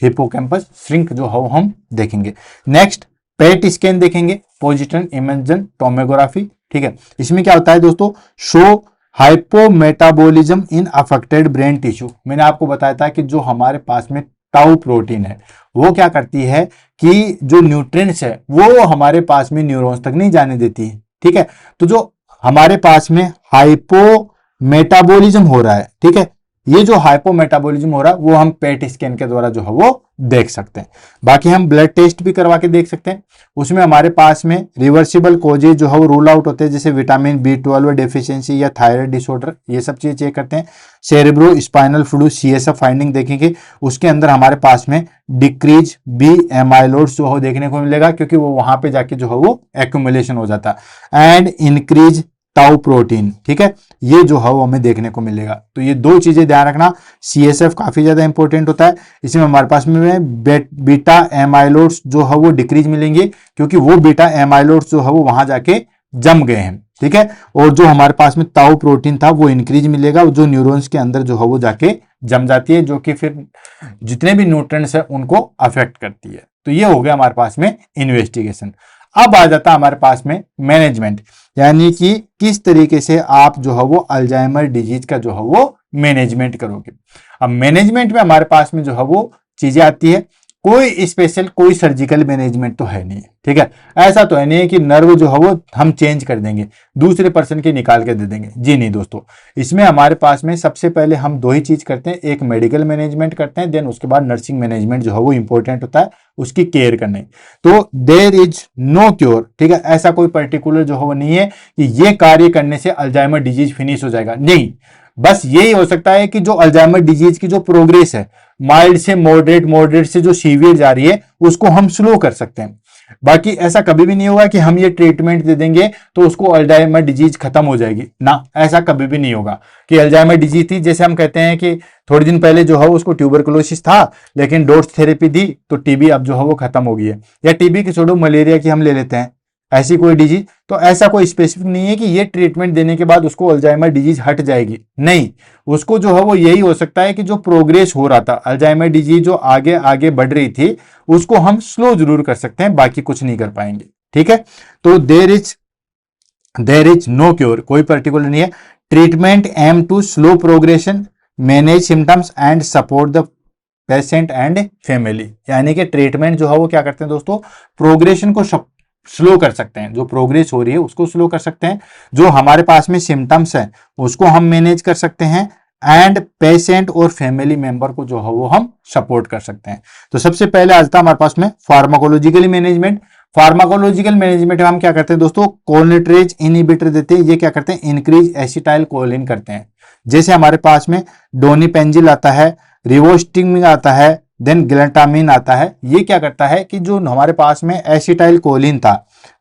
हिपोकैम्पस श्रिंक जो है हम देखेंगे। नेक्स्ट पेट स्कैन देखेंगे, पोजिट्रॉन इमेजिंग टोमोग्राफी, ठीक है। इसमें क्या होता है दोस्तों, शो हाइपोमेटाबॉलिज्म इन अफेक्टेड ब्रेन टिश्यू। मैंने आपको बताया था कि जो हमारे पास में टाउ प्रोटीन है वो क्या करती है कि जो न्यूट्रिएंट्स है वो हमारे पास में न्यूरॉन्स तक नहीं जाने देती है, ठीक है। तो जो हमारे पास में हाइपोमेटाबॉलिज्म हो रहा है, ठीक है, ये जो हाइपोमेटाबॉलिज्म हो रहा है वो हम पेट स्कैन के द्वारा जो है वो देख सकते हैं। बाकी हम ब्लड टेस्ट भी करवा के देख सकते हैं। उसमें हमारे पास में रिवर्सिबल कोजेज जो है वो रूल आउट होते हैं, जैसे विटामिन B12 डेफिशिएंसी या थायराइड डिसऑर्डर, ये सब चीजें चेक करते हैं। Cerebro spinal fluid CSF finding देखेंगे, उसके अंदर हमारे पास में डिक्रीज B एमाइलोइड्स जो है देखने को मिलेगा, क्योंकि वो वहां पे जाके जो है वो एक्यूमुलेशन हो जाता है, एंड इंक्रीज टाउ प्रोटीन, ठीक है, ये जो है वो हमें देखने को मिलेगा। तो ये 2 चीजें ध्यान रखना। CSF काफी ज्यादा इंपॉर्टेंट होता है, इसमें हमारे पास में बीटा एमाइलोइड्स जो है वो डिक्रीज मिलेंगे, क्योंकि वो बीटा एमाइलोइड्स जो है वो वहां जाके जम गए हैं, ठीक है। और जो हमारे पास में ताउ प्रोटीन था वो इंक्रीज मिलेगा, जो न्यूरॉन्स के अंदर जो है वो जाके जम जाती है, जो कि फिर जितने भी न्यूट्रिएंट्स है उनको अफेक्ट करती है। तो ये हो गया हमारे पास में इन्वेस्टिगेशन। अब आ जाता है हमारे पास में मैनेजमेंट, यानी कि किस तरीके से आप जो है वो अल्जाइमर डिजीज का जो है वो मैनेजमेंट करोगे। अब मैनेजमेंट में हमारे पास में जो है वो चीजें आती है, कोई स्पेशल कोई सर्जिकल मैनेजमेंट तो है नहीं, ठीक है। ऐसा तो है नहीं है कि नर्व जो है वो हम चेंज कर देंगे, दूसरे पर्सन के निकाल के दे देंगे, जी नहीं दोस्तों। इसमें हमारे पास में सबसे पहले हम 2 ही चीज करते हैं, एक मेडिकल मैनेजमेंट करते हैं, देन उसके बाद नर्सिंग मैनेजमेंट जो है वो इंपॉर्टेंट होता है, उसकी केयर करने। तो देयर इज नो क्योर, ठीक है, ऐसा कोई पर्टिकुलर जो है वो नहीं है कि ये कार्य करने से अल्जाइमर डिजीज फिनिश हो जाएगा, नहीं। बस यही हो सकता है कि जो अल्जाइमर डिजीज की जो प्रोग्रेस है माइल्ड से मॉडरेट, मॉडरेट से जो सीवियर जा रही है उसको हम स्लो कर सकते हैं। बाकी ऐसा कभी भी नहीं होगा कि हम ये ट्रीटमेंट दे देंगे तो उसको अल्जाइमर डिजीज खत्म हो जाएगी ना, ऐसा कभी भी नहीं होगा कि अल्जाइमर डिजीज थी, जैसे हम कहते हैं कि थोड़े दिन पहले जो है उसको ट्यूबरकुलोसिस था लेकिन डोट्स थेरेपी दी तो टीबी अब जो है वो खत्म हो गई है, या टीबी की छोड़ो मलेरिया की हम ले लेते हैं, ऐसी कोई डिजीज। तो ऐसा कोई स्पेसिफिक नहीं है कि ये ट्रीटमेंट देने के बाद उसको अल्जाइमर डिजीज हट जाएगी, नहीं, उसको जो है वो यही हो सकता है कि जो प्रोग्रेस हो रहा था अल्जाइमर डिजीज जो आगे आगे बढ़ रही थी उसको हम स्लो जरूर कर सकते हैं, बाकी कुछ नहीं कर पाएंगे। ठीक है, तो देर इज नो क्योर, कोई पर्टिकुलर नहीं है। Treatment aim to slow progression, manage symptoms and support the patient and family, यानी कि ट्रीटमेंट जो है वो क्या करते हैं दोस्तों, प्रोग्रेशन को स्लो कर सकते हैं, जो प्रोग्रेस हो रही है उसको स्लो कर सकते हैं, जो हमारे पास में सिम्टम्स है उसको हम मैनेज कर सकते हैं, एंड पेशेंट और फैमिली मेंबर को जो है वो हम सपोर्ट कर सकते हैं। तो सबसे पहले आज था हमारे पास में फार्माकोलॉजिकल मैनेजमेंट। फार्माकोलॉजिकल मैनेजमेंट में हम क्या करते हैं दोस्तों, कोलिनेटरेज इनहिबिटर देते हैं, ये क्या करते हैं, इंक्रीज एसिटाइल कोलिन करते हैं। जैसे हमारे पास में डोनीपेंजिल आता है, रिवोस्टिमिक आता है, देन ग्लटामिन आता है, ये क्या करता है कि जो हमारे पास में एसिटाइल कोलिन था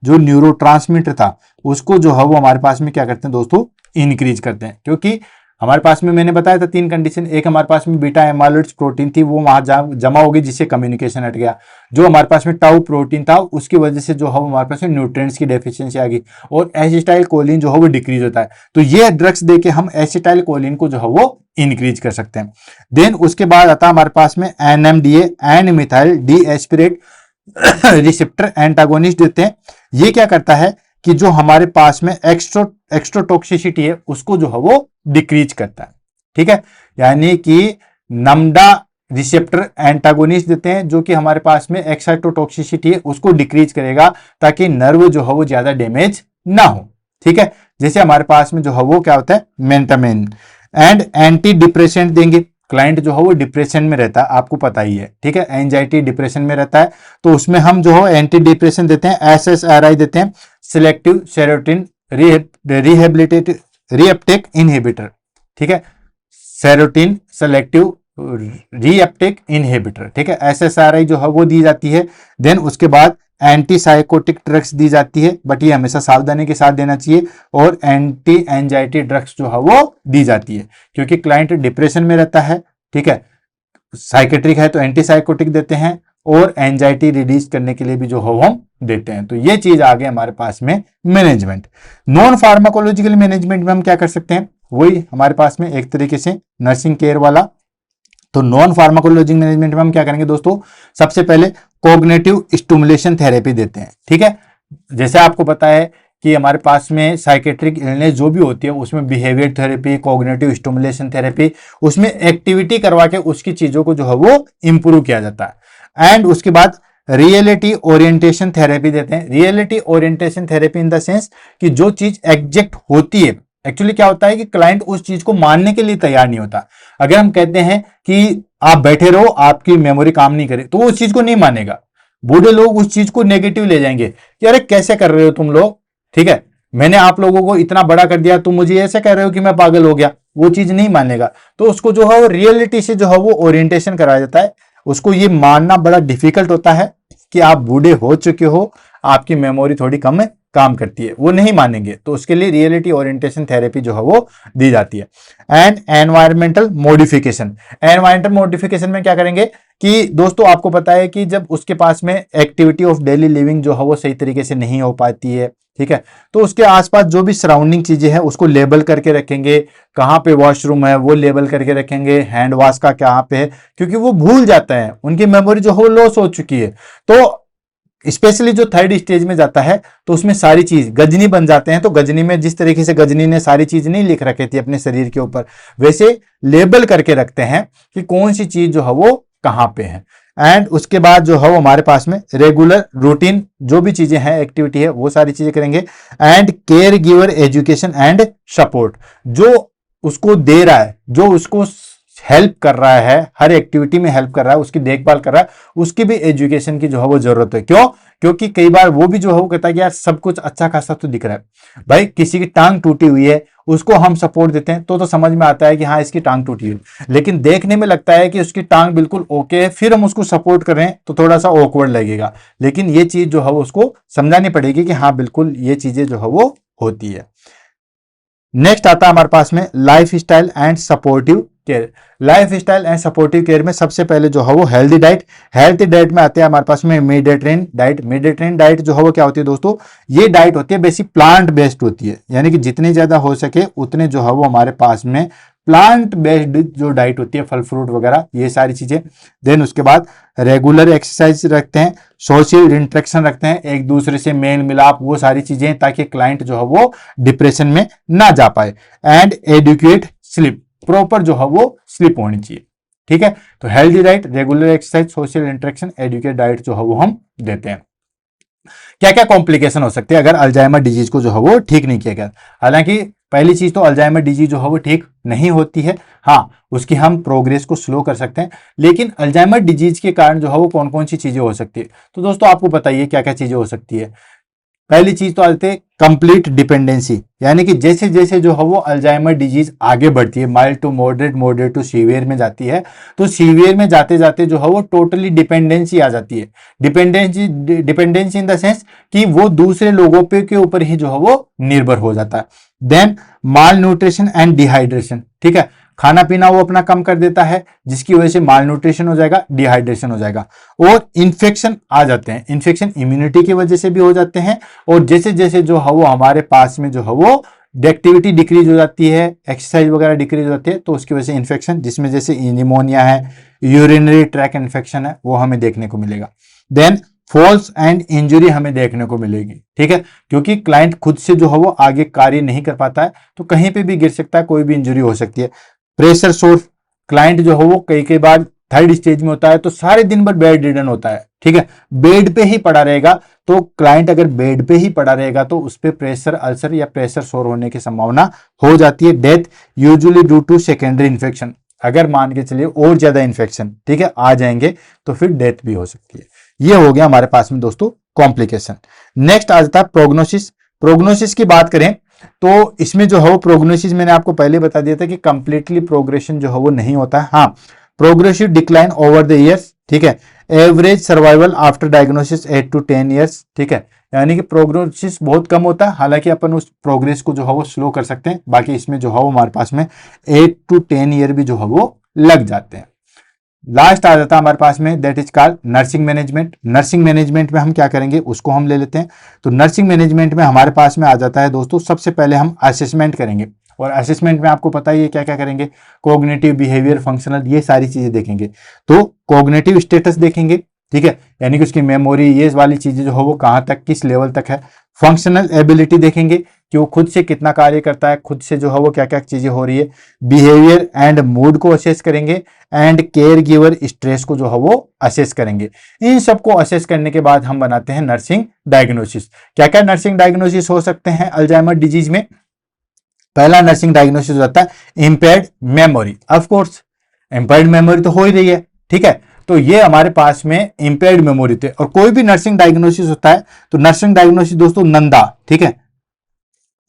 जो न्यूरोट्रांसमीटर था उसको जो है वो हमारे पास में क्या करते हैं दोस्तों, इंक्रीज करते हैं। क्योंकि हमारे पास में मैंने बताया था 3 कंडीशन, एक हमारे पास में बीटा एमाइलोइड्स प्रोटीन थी वो वहां जमा हो गई जिससे कम्युनिकेशन हट गया, जो हमारे पास में टाउ प्रोटीन था उसकी वजह से जो है हमारे पास में न्यूट्रिएंट्स की डेफिशिएंसी आ गई, और एसिटाइल कोलिन जो है वो डिक्रीज होता है। तो ये ड्रग्स देके हम एसिटाइल कोलिन को जो है वो इंक्रीज कर सकते हैं। देन उसके बाद आता है हमारे पास में NMDA, N methyl D aspartate receptor antagonist देते हैं। ये क्या करता है कि जो हमारे पास में एक्स्ट्रोटॉक्सिसिटी है उसको जो है वो डिक्रीज करता है। ठीक है, यानी कि नम्डा रिसेप्टर एंटागोनिस्ट देते हैं जो कि हमारे पास में एक्साइटोटॉक्सिसिटी है उसको डिक्रीज करेगा ताकि नर्व जो है वो ज्यादा डैमेज ना हो। ठीक है, जैसे हमारे पास में जो है वो क्या होता है, मेंटामेन। एंड एंटी डिप्रेसेंट देंगे, क्लाइंट जो है वो डिप्रेशन में रहता है, आपको पता ही है। ठीक है, एंजाइटी डिप्रेशन में रहता है तो उसमें हम जो है एंटी डिप्रेशन देते हैं, SSRI देते हैं, selective serotonin rehabilitate reuptake inhibitor. ठीक है, सेरोटिन सेलेक्टिव रीअपटेक इनहिबिटर। ठीक है, SSRI जो है वो दी जाती है। देन उसके बाद एंटी साइकोटिक ड्रग्स दी जाती है, बट ये हमेशा सावधानी के साथ देना चाहिए, और एंटी एंजाइटी ड्रग्स जो है वो दी जाती है क्योंकि क्लाइंट डिप्रेशन में रहता है। ठीक है, साइकेट्रिक है तो एंटी साइकोटिक देते हैं, और एंजाइटी रिड्यूस करने के लिए भी जो है हम देते हैं। तो ये चीज आ गई हमारे पास में मैनेजमेंट। नॉन फार्माकोलॉजिकल मैनेजमेंट में हम क्या कर सकते हैं, वही हमारे पास में एक तरीके से नर्सिंग केयर वाला। तो नॉन फार्माकोलॉजिकल मैनेजमेंट में हम क्या करेंगे दोस्तों, सबसे पहले कोग्निटिव स्टिमुलेशन थेरेपी देते हैं। ठीक है, जैसे आपको पता है कि हमारे पास में साइकेट्रिक इलनेस जो भी होती है उसमें behaviour therapy, cognitive stimulation therapy, उसमें एक्टिविटी करवा के उसकी चीजों को जो है वो इंप्रूव किया जाता है। एंड उसके बाद रियलिटी ओरिएंटेशन थेरेपी देते हैं। Reality orientation therapy in the sense कि जो चीज एग्जैक्ट होती है, एक्चुअली क्या होता है कि क्लाइंट उस चीज को मानने के लिए तैयार नहीं होता। अगर हम कहते हैं कि आप बैठे रहो आपकी मेमोरी काम नहीं करे तो वो उस चीज को नहीं मानेगा। बूढ़े लोग उस चीज को नेगेटिव ले जाएंगे कि अरे कैसे कर रहे हो तुम लोग, ठीक है, मैंने आप लोगों को इतना बड़ा कर दिया तुम मुझे ऐसे कह रहे हो कि मैं पागल हो गया, वो चीज नहीं मानेगा। तो उसको जो है वो रियलिटी से जो है वो ओरिएंटेशन कराया जाता है। उसको ये मानना बड़ा डिफिकल्ट होता है कि आप बूढ़े हो चुके हो, आपकी मेमोरी थोड़ी कम है, काम करती है, वो नहीं मानेंगे। तो उसके लिए रियलिटी ओरिएंटेशन थेरेपी जो है वो दी जाती है। And environmental modification, environmental modification में क्या करेंगे कि दोस्तों आपको पता है कि जब उसके पास में एक्टिविटी ऑफ डेली लिविंग जो है वो सही तरीके से नहीं हो पाती है, ठीक है, तो उसके आसपास जो भी सराउंडिंग चीजें हैं उसको लेबल करके रखेंगे, कहाँ पे वॉशरूम है वो लेबल करके रखेंगे, हैंड वॉश का कहाँ पे है, क्योंकि वो भूल जाता है, उनकी मेमोरी जो है वो लॉस हो चुकी है। तो स्पेशली जो थर्ड स्टेज में जाता है तो उसमें सारी चीज गजनी बन जाते हैं। तो गजनी में जिस तरीके से गजनी ने सारी चीज नहीं लिख रखी थी अपने शरीर के ऊपर, वैसे लेबल करके रखते हैं कि कौन सी चीज जो है वो कहाँ पे है। एंड उसके बाद जो है वो हमारे पास में रेगुलर रूटीन जो भी चीजें हैं, एक्टिविटी है, वो सारी चीजें करेंगे। And care giver education and support, जो उसको दे रहा है, जो उसको हेल्प कर रहा है, हर एक्टिविटी में हेल्प कर रहा है, उसकी देखभाल कर रहा है, उसकी भी एजुकेशन की जो है वो जरूरत है। क्यों? क्योंकि कई बार वो भी जो है वो कहता है कि यार सब कुछ अच्छा खासा तो दिख रहा है। भाई किसी की टांग टूटी हुई है, उसको हम सपोर्ट देते हैं तो समझ में आता है कि हाँ इसकी टांग टूटी हुई, लेकिन देखने में लगता है कि उसकी टांग बिल्कुल ओके है, फिर हम उसको सपोर्ट कर रहे हैं तो थोड़ा सा ऑकवर्ड लगेगा। लेकिन ये चीज जो है उसको समझानी पड़ेगी कि हाँ बिल्कुल ये चीजें जो है वो होती है। नेक्स्ट आता है हमारे पास में life style and supportive care. Life style and supportive care में सबसे पहले जो है वो हेल्दी डाइट। हेल्थी डाइट में आते हैं हमारे पास में मेडिटेरेनियन डाइट। मेडिटेरेनियन डाइट जो है वो क्या होती है दोस्तों, ये डाइट होती है बेसिक प्लांट बेस्ड होती है, यानी कि जितनी ज्यादा हो सके उतने जो है वो हमारे पास में प्लांट बेस्ड जो डाइट होती है, फल फ्रूट वगैरह ये सारी चीजें। देन उसके बाद रेगुलर एक्सरसाइज रखते हैं, सोशल इंटरेक्शन रखते हैं, एक दूसरे से मेल मिलाप, वो सारी चीजें, ताकि क्लाइंट जो है वो डिप्रेशन में ना जा पाए। एंड एडुकेट स्लीप, प्रॉपर जो है वो स्लीप होनी चाहिए। ठीक है, तो healthy diet, regular exercise, social interaction, adequate diet जो है वो हम देते हैं। क्या क्या कॉम्प्लिकेशन हो सकते हैं अगर अल्जाइमर डिजीज को जो है वो ठीक नहीं किया गया? हालांकि पहली चीज तो अल्जाइमर डिजीज जो है वो ठीक नहीं होती है, हाँ उसकी हम प्रोग्रेस को स्लो कर सकते हैं। लेकिन अल्जाइमर डिजीज के कारण जो है वो कौन कौन सी चीजें हो सकती है, तो दोस्तों आपको बताइए क्या क्या चीजें हो सकती है। पहली चीज तो आते हैं कंप्लीट डिपेंडेंसी, यानी कि जैसे जैसे जो है वो अल्जाइमर डिजीज आगे बढ़ती है, mild to moderate, moderate to severe में जाती है, तो सीवियर में जाते जाते जो है वो टोटली डिपेंडेंसी आ जाती है। Dependency, dependency in the sense कि वो दूसरे लोगों पे के ऊपर ही जो है वो निर्भर हो जाता है। Then malnutrition and dehydration, ठीक है, खाना पीना वो अपना कम कर देता है, जिसकी वजह से माल न्यूट्रिशन हो जाएगा, डिहाइड्रेशन हो जाएगा, और इन्फेक्शन आ जाते हैं। इन्फेक्शन इम्यूनिटी की वजह से भी हो जाते हैं, और जैसे जैसे जो है वो हमारे पास में जो है वो एक्टिविटी डिक्रीज हो जाती है, एक्सरसाइज वगैरह डिक्रीज हो जाती है, तो उसकी वजह से इन्फेक्शन, जिसमें जैसे निमोनिया है, यूरिनरी ट्रैक इन्फेक्शन है, वो हमें देखने को मिलेगा। देन फॉल्स एंड इंजरी हमें देखने को मिलेगी, ठीक है, क्योंकि क्लाइंट खुद से जो है वो आगे कार्य नहीं कर पाता है, तो कहीं पे भी गिर सकता है, कोई भी इंजरी हो सकती है। प्रेशर सोर्स, क्लाइंट जो है वो कई कई बार थर्ड स्टेज में होता है तो सारे दिन भर बेड रिडन होता है, ठीक है, बेड पे ही पड़ा रहेगा, तो क्लाइंट अगर बेड पे ही पड़ा रहेगा तो उस पर प्रेशर अल्सर या प्रेशर सोर होने की संभावना हो जाती है। Death usually due to secondary infection, अगर मान के चलिए और ज्यादा इन्फेक्शन, ठीक है, आ जाएंगे तो फिर डेथ भी हो सकती है। ये हो गया हमारे पास में दोस्तों कॉम्प्लिकेशन। नेक्स्ट आ जाता है प्रोग्नोसिस। प्रोग्नोसिस की बात करें तो इसमें जो है वो प्रोग्नोसिस मैंने आपको पहले बता दिया था कि कंप्लीटली प्रोग्रेशन जो है वो नहीं होता है, हाँ progressive decline over the years, ठीक है, average survival after diagnosis 8 to 10 years, ठीक है, यानी कि प्रोग्नोसिस बहुत कम होता है, हालांकि अपन उस प्रोग्रेस को जो है वो स्लो कर सकते हैं, बाकी इसमें जो है वो हमारे पास में 8 to 10 ईयर भी जो है वो लग जाते हैं। लास्ट आ जाता है हमारे पास में, that is called nursing management. Nursing management में हम क्या करेंगे उसको हम ले लेते हैं। तो नर्सिंग मैनेजमेंट में हमारे पास में आ जाता है दोस्तों, सबसे पहले हम असेसमेंट करेंगे, और असेसमेंट में आपको पता ही है क्या क्या करेंगे, कोग्निटिव, बिहेवियर, फंक्शनल, ये सारी चीजें देखेंगे। तो कोग्निटिव स्टेटस देखेंगे, ठीक है, यानी कि उसकी मेमोरी, ये वाली चीजें जो है वो कहाँ तक, किस लेवल तक है। फंक्शनल एबिलिटी देखेंगे कि वो खुद से कितना कार्य करता है, खुद से जो है वो क्या क्या चीजें हो रही है। बिहेवियर एंड मूड को असेस करेंगे, एंड केयर गिवर स्ट्रेस को जो है वो असेस करेंगे। इन सबको असेस करने के बाद हम बनाते हैं नर्सिंग डायग्नोसिस। क्या क्या नर्सिंग डायग्नोसिस हो सकते हैं अल्जाइमर डिजीज में? पहला नर्सिंग डायग्नोसिस होता है impaired memory. Of course impaired memory तो हो ही रही है, ठीक है, तो ये हमारे पास में इंपेयर्ड मेमोरी थे। और कोई भी नर्सिंग डायग्नोसिस होता है तो नर्सिंग डायग्नोसिस दोस्तों नंदा, ठीक है,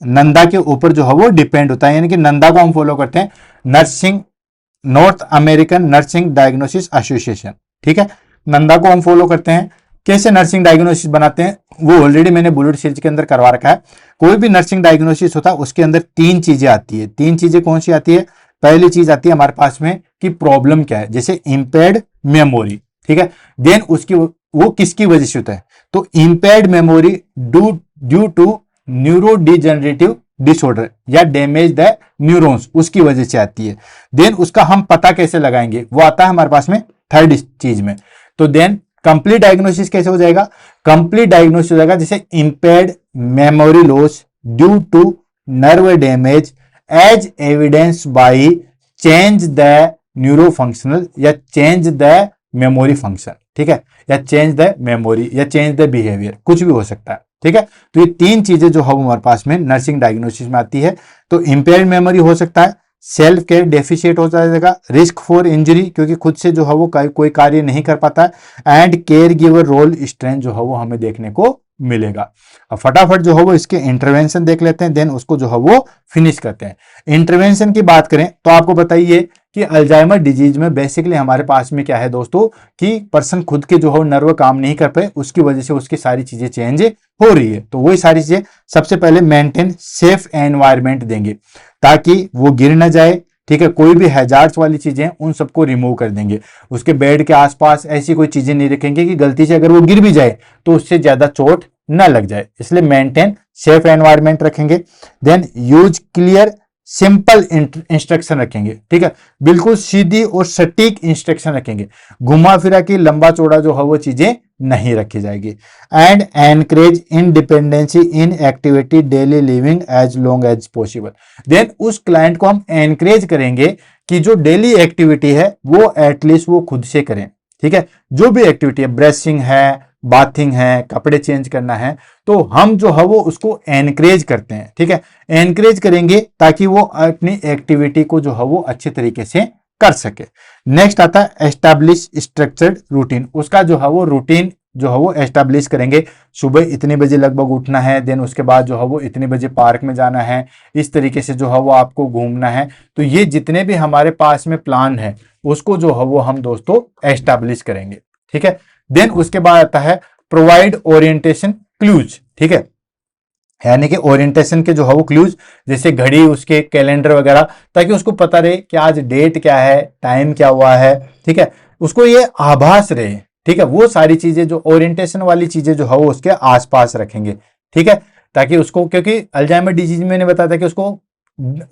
नंदा के ऊपर जो है वो डिपेंड होता है, यानी कि नंदा को हम फॉलो करते हैं, nursing north American nursing diagnosis association, ठीक है, नंदा को हम फॉलो करते हैं। कैसे नर्सिंग डायग्नोसिस बनाते हैं वो ऑलरेडी मैंने बुलेट सीरीज के अंदर करवा रखा है। कोई भी नर्सिंग डायग्नोसिस होता है उसके अंदर तीन चीजें आती है। तीन चीजें कौन सी आती है? पहली चीज आती है हमारे पास में कि प्रॉब्लम क्या है, जैसे इंपेयर्ड मेमोरी, ठीक है, देन उसकी वो किसकी वजह से होता है, तो impaired memory due to neurodegenerative disorder या डैमेज द न्यूरॉन्स, उसकी वजह से आती है। देन उसका हम पता कैसे लगाएंगे, वो आता है हमारे पास में थर्ड चीज में। तो देन कंप्लीट डायग्नोसिस कैसे हो जाएगा? कंप्लीट डायग्नोसिस हो जाएगा जैसे impaired memory loss due to nerve damage as evidence by change the neuro functional या चेंज द मेमोरी फंक्शन, ठीक है, या चेंज द मेमोरी या चेंज द बिहेवियर, कुछ भी हो सकता है, ठीक है। तो ये तीन चीजें जो है हमारे पास में नर्सिंग डायग्नोसिस में आती है। तो इंपेयर्ड मेमोरी हो सकता है, सेल्फ केयर डेफिशिएट हो जाएगा, रिस्क फॉर इंजरी क्योंकि खुद से जो है वो कोई कार्य नहीं कर पाता है, and caregiver role strength जो है वो हमें देखने को मिलेगा। अब फटाफट जो है वो इसके इंटरवेंशन देख लेते हैं, देन उसको जो है वो फिनिश करते हैं। इंटरवेंशन की बात करें तो आपको बताइए कि अल्जाइमर डिजीज में बेसिकली हमारे पास में क्या है दोस्तों कि पर्सन खुद के जो है नर्व काम नहीं कर पाए, उसकी वजह से उसकी सारी चीजें चेंज हो रही है। तो वही सारी चीजें सबसे पहले मेंटेन सेफ एनवायरनमेंट देंगे ताकि वो गिर ना जाए, ठीक है। कोई भी हैजार्ड्स वाली चीजें उन सबको रिमूव कर देंगे। उसके बेड के आसपास ऐसी कोई चीजें नहीं रखेंगे कि गलती से अगर वो गिर भी जाए तो उससे ज्यादा चोट ना लग जाए, इसलिए मेंटेन सेफ एनवायरनमेंट रखेंगे। Then use clear simple instruction रखेंगे, ठीक है, बिल्कुल सीधी और सटीक इंस्ट्रक्शन रखेंगे, घुमा फिरा की लंबा चौड़ा जो है वो चीजें नहीं रखी जाएगी। And encourage independency in activity daily living as long as possible. Then उस क्लाइंट को हम एनकरेज करेंगे कि जो डेली एक्टिविटी है वो एटलीस्ट वो खुद से करें, ठीक है। जो भी एक्टिविटी है, ब्रशिंग है, बाथिंग है, कपड़े चेंज करना है, तो हम जो है वो उसको एनकरेज करते हैं, ठीक है। एनकरेज करेंगे ताकि वो अपनी एक्टिविटी को जो है वो अच्छे तरीके से कर सके। नेक्स्ट आता है एस्टैब्लिश स्ट्रक्चर्ड रूटीन। उसका जो है वो रूटीन जो है वो एस्टैब्लिश करेंगे। सुबह इतने बजे लगभग उठना है, देन उसके बाद जो है वो इतने बजे पार्क में जाना है, इस तरीके से जो है वो आपको घूमना है। तो ये जितने भी हमारे पास में प्लान है उसको जो है वो हम दोस्तों एस्टैब्लिश करेंगे, ठीक है। देन उसके बाद आता है प्रोवाइड ओरिएंटेशन क्लूज, ठीक है, यानी कि ओरिएंटेशन के जो है वो क्लूज, जैसे घड़ी, उसके कैलेंडर वगैरह, ताकि उसको पता रहे कि आज डेट क्या है, टाइम क्या हुआ है, ठीक है, उसको ये आभास रहे, ठीक है। वो सारी चीजें जो ओरिएंटेशन वाली चीजें जो है वो उसके आसपास रखेंगे, ठीक है, ताकि उसको, क्योंकि अल्जाइमर डिजीज में मैंने बताया था कि उसको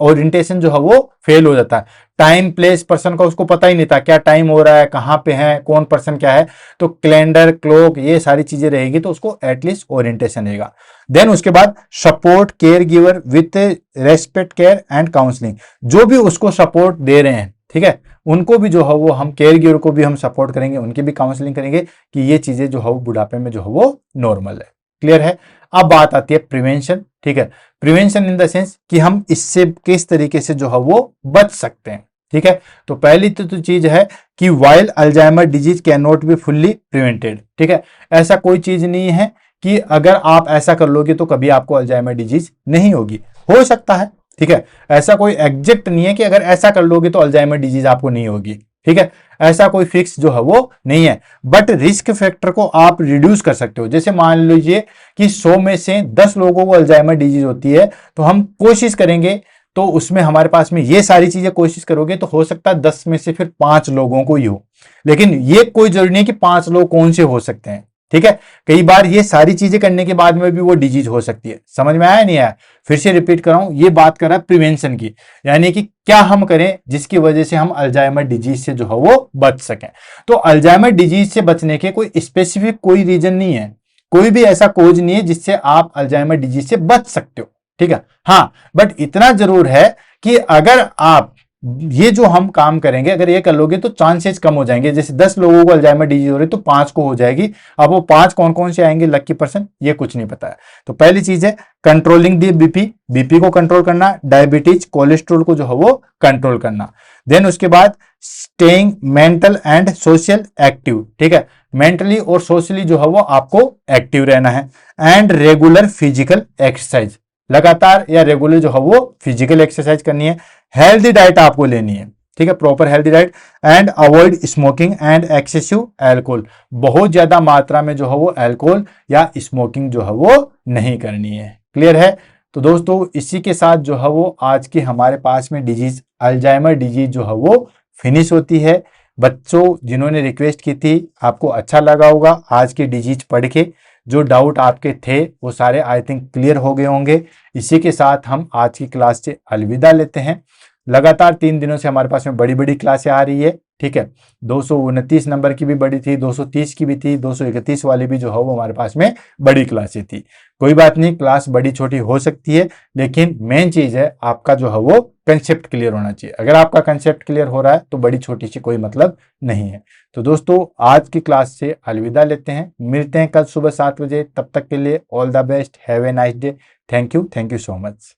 ओरिएंटेशन जो है वो फेल हो जाता है। टाइम प्लेस पर्सन का उसको पता ही नहीं था क्या टाइम हो रहा है, कहाँ पे है, कौन पर्सन क्या है। तो कैलेंडर, क्लॉक, ये सारी चीजें रहेगी तो उसको एटलीस्ट ओरिएंटेशन रहेगा। देन उसके बाद support care giver with respect, care and counselling. जो भी उसको सपोर्ट दे रहे हैं, ठीक है, उनको भी जो है वो हम केयर गिवर को भी हम सपोर्ट करेंगे, उनकी भी काउंसलिंग करेंगे कि ये चीजें जो है वो बुढ़ापे में जो है वो नॉर्मल है। क्लियर है। अब बात आती है प्रिवेंशन, ठीक है। प्रिवेंशन इन द सेंस कि हम इससे किस तरीके से जो है वो बच सकते हैं, ठीक है। तो पहली तो चीज है कि while Alzheimer disease can not be fully prevented, ठीक है। ऐसा कोई चीज नहीं है कि अगर आप ऐसा कर लोगे तो कभी आपको अल्जाइमर डिजीज नहीं होगी, हो सकता है, ठीक है। ऐसा कोई एग्जैक्ट नहीं है कि अगर ऐसा कर लोगे तो अल्जाइमर डिजीज आपको नहीं होगी, ठीक है। ऐसा कोई फिक्स जो है वो नहीं है, बट रिस्क फैक्टर को आप रिड्यूस कर सकते हो। जैसे मान लीजिए कि 100 में से 10 लोगों को अल्जाइमर डिजीज होती है, तो हम कोशिश करेंगे, तो उसमें हमारे पास में ये सारी चीजें कोशिश करोगे तो हो सकता है 10 में से फिर 5 लोगों को ही हो, लेकिन ये कोई जरूरी नहीं कि 5 लोग कौन से हो सकते हैं, ठीक है। कई बार ये सारी चीजें करने के बाद में भी वो डिजीज हो सकती है। समझ में आया नहीं आया? फिर से रिपीट कर रहा हूं, ये बात कर रहा है प्रिवेंशन की, यानी कि क्या हम करें जिसकी वजह से हम अल्जाइमर डिजीज से जो है वो बच सकें। तो अल्जाइमर डिजीज से बचने के कोई स्पेसिफिक कोई रीजन नहीं है, कोई भी ऐसा कोज नहीं है जिससे आप अल्जाइमर डिजीज से बच सकते हो, ठीक है। हाँ, बट इतना जरूर है कि अगर आप ये जो हम काम करेंगे अगर ये कर लोगे तो चांसेस कम हो जाएंगे। जैसे 10 लोगों को अल्जाइमर डिजीज हो रही है तो 5 को हो जाएगी। अब वो 5 कौन कौन से आएंगे लकी पर्सन, ये कुछ नहीं पता है। तो पहली चीज है कंट्रोलिंग दी बीपी को कंट्रोल करना, डायबिटीज, कोलेस्ट्रॉल को जो है वो कंट्रोल करना। देन उसके बाद staying mental and social active, ठीक है, मेंटली और सोशली जो है वो आपको एक्टिव रहना है। एंड रेगुलर फिजिकल एक्सरसाइज, लगातार या रेगुलर जो है वो फिजिकल एक्सरसाइज करनी है। हेल्दी डाइट आपको लेनी है, ठीक है, proper healthy diet. And avoid smoking and excessive alcohol, बहुत ज्यादा मात्रा में जो है वो अल्कोहल या स्मोकिंग जो है वो नहीं करनी है। क्लियर है। तो दोस्तों इसी के साथ जो है वो आज की हमारे पास में डिजीज अल्जाइमर डिजीज जो है वो फिनिश होती है। बच्चों जिन्होंने रिक्वेस्ट की थी, आपको अच्छा लगा होगा आज की डिजीज पढ़ के। जो डाउट आपके थे वो सारे आई थिंक क्लियर हो गए होंगे। इसी के साथ हम आज की क्लास से अलविदा लेते हैं। लगातार 3 दिनों से हमारे पास में बड़ी बड़ी क्लासें आ रही है, ठीक है। 229 नंबर की भी बड़ी थी, 230 की भी थी, 231 वाली भी जो है वो हमारे पास में बड़ी क्लासें थी। कोई बात नहीं, क्लास बड़ी छोटी हो सकती है, लेकिन मेन चीज है आपका जो है वो कंसेप्ट क्लियर होना चाहिए। अगर आपका कंसेप्ट क्लियर हो रहा है तो बड़ी छोटी से कोई मतलब नहीं है। तो दोस्तों आज की क्लास से अलविदा लेते हैं, मिलते हैं कल सुबह 7 बजे। तब तक के लिए all the best, have a nice day. Thank you so much.